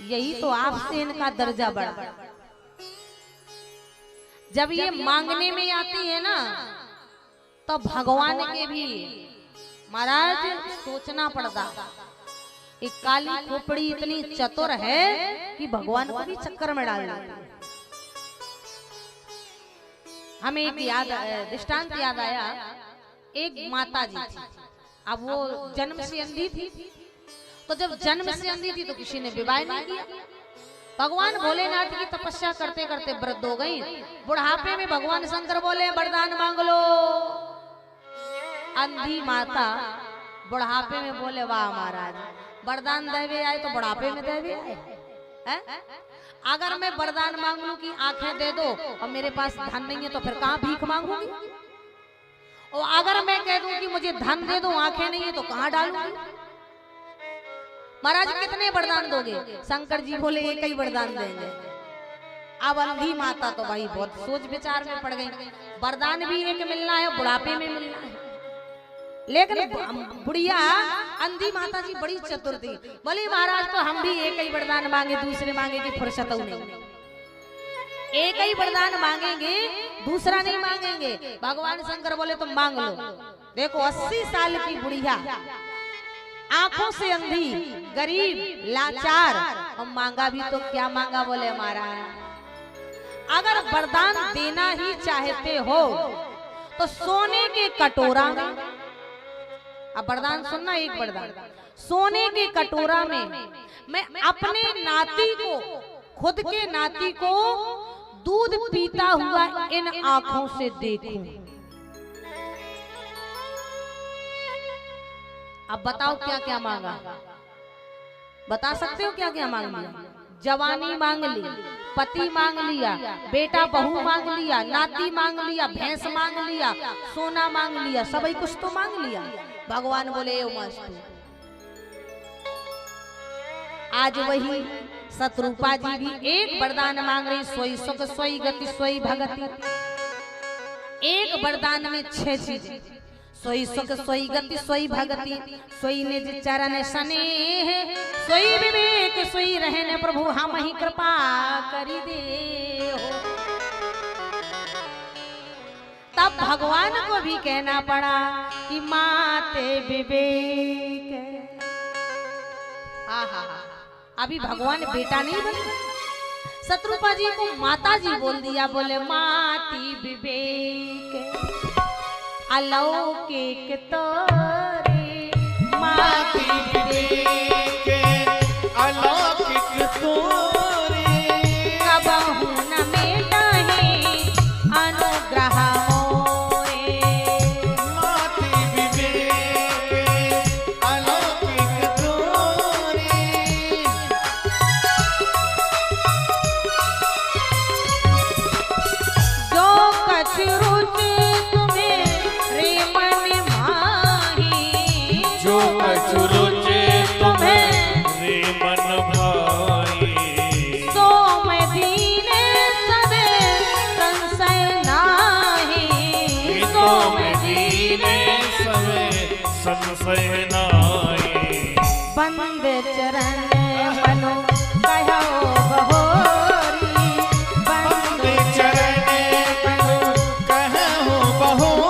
यही तो आपसे इनका दर्जा बढ़ा। जब ये मांगने में आती है ना तो भगवान के भी महाराज सोचना पड़ता। एक काली खोपड़ी इतनी चतुर है कि भगवान को भी चक्कर में डाल देती है। हमें एक दृष्टांत याद आया। एक माता जी थी, अब वो जन्म से अंधी थी, तो जब जन्म से अंधी थी तो किसी ने विवाह नहीं किया। भगवान भोलेनाथ की तपस्या करते करते वृद्ध हो गई। बुढ़ापे में भगवान शंकर बोले वरदान मांग लो। अंधी माता बुढ़ापे में बोले वाह महाराज, वरदान देवे आए तो बुढ़ापे में देवे आए है? अगर मैं वरदान मांग लूं कि आंखें दे दो और मेरे पास धन नहीं है तो फिर कहां भीख मांगूंगी? और अगर मैं कह दूं कि मुझे धन दे दो आंखें नहीं है तो कहां डालूंगी? महाराज कितने वरदान दोगे? शंकर जी बोले एक ही वरदान देंगे। अब अंधी माता तो भाई बहुत सोच विचार में पड़ गई। वरदान भी एक मिलना है, बुढ़ापे में मिलना है। लेकिन बुढ़िया अंधी माता जी बड़ी चतुर थी, बोली महाराज तो हम भी एक ही वरदान मांगे, दूसरे मांगे की फुर्सत नहीं। एक ही वरदान मांगेंगे, दूसरा नहीं मांगेंगे। भगवान शंकर बोले तुम मांग लो। देखो 80 साल की बुढ़िया, आंखों से अंधी, गरीब, लाचार, और मांगा भी तो क्या मांगा? बोले महाराज अगर वरदान देना ही चाहते हो तो सोने के कटोरा में, अब वरदान सुनना, एक वरदान, सोने के कटोरा में मैं अपने नाती को, खुद के नाती को दूध पीता हुआ इन आंखों से देखूं। अब बताओ क्या क्या मांगा? बता सकते हो क्या क्या मांग लिया? जवानी मांग ली, पति मांग लिया, बेटा बहू मांग लिया, नाती मांग लिया, भैंस मांग लिया, सोना मांग लिया, सभी कुछ तो मांग लिया। भगवान बोले मस्त। आज वही शत्रुपा जी भी एक वरदान मांग रही, सोई सुख सोई गति सोई भगति। एक वरदान में 6 चीजें, सोई सुख सोई गति सोई भगति सोई निज चरण स्नेह सोई विवेक सोई रहने प्रभु हम ही कृपा करी दे हो। तब भगवान को भी कहना पड़ा कि माते विवेक। आहा, अभी भगवान बेटा नहीं बने, शत्रुपा जी को माता जी बोल दिया। बोले माती विवेक अलौकिक तोरे, माती विवेक अलौकिक तोरे, कबहू न मेटाहे अनुग्रह मोरे। माती विवेक अलौकिक तोरे, जो कछ रुचि जो कछु रुचे तुम्हें रे मन भाई, सो मैं दीने सदे संशय नाहि, सो मैं दीने सवे संशय नाहि। बंद चरण मनो कहो बहोरी, बंद चरण मनो कहो बहोरी,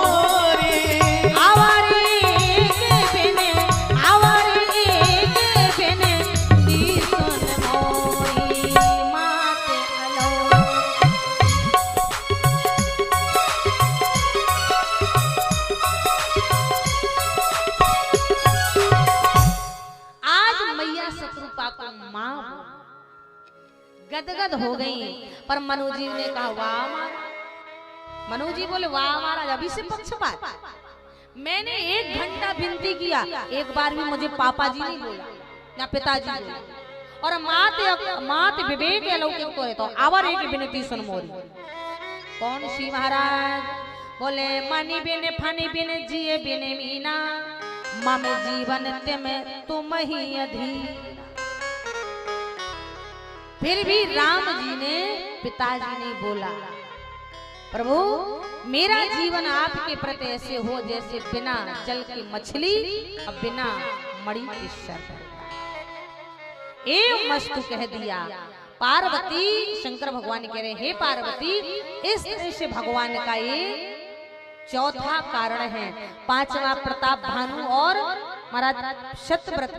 गदगद हो गई। पर मनु जी ने कहा वाह महाराज, मनु जी बोले वाह महाराज, अभी से पक्षपात। मैंने 1 घंटा विनती किया, एक बार भी मुझे पापा जी नहीं बोला या पिताजी बोला। और मात विवेक अलौकिक को तो आवर एक विनती सुन मोरी। कौन सी महाराज? बोले मनी बिन फनी बिन जिए बिन मीना, मम जीवन में तुम ही अधीर। फिर भी राम जी ने, पिताजी ने बोला प्रभु मेरा जीवन आपके प्रति ऐसे हो जैसे बिना जल की मछली और बिना मणि के सर्प। एवं मस्तु कह दिया। पार्वती, शंकर भगवान कह रहे हे पार्वती, इस तरह से भगवान का ये चौथा कारण है। 5वां प्रताप भानु और महाराज शतव्रत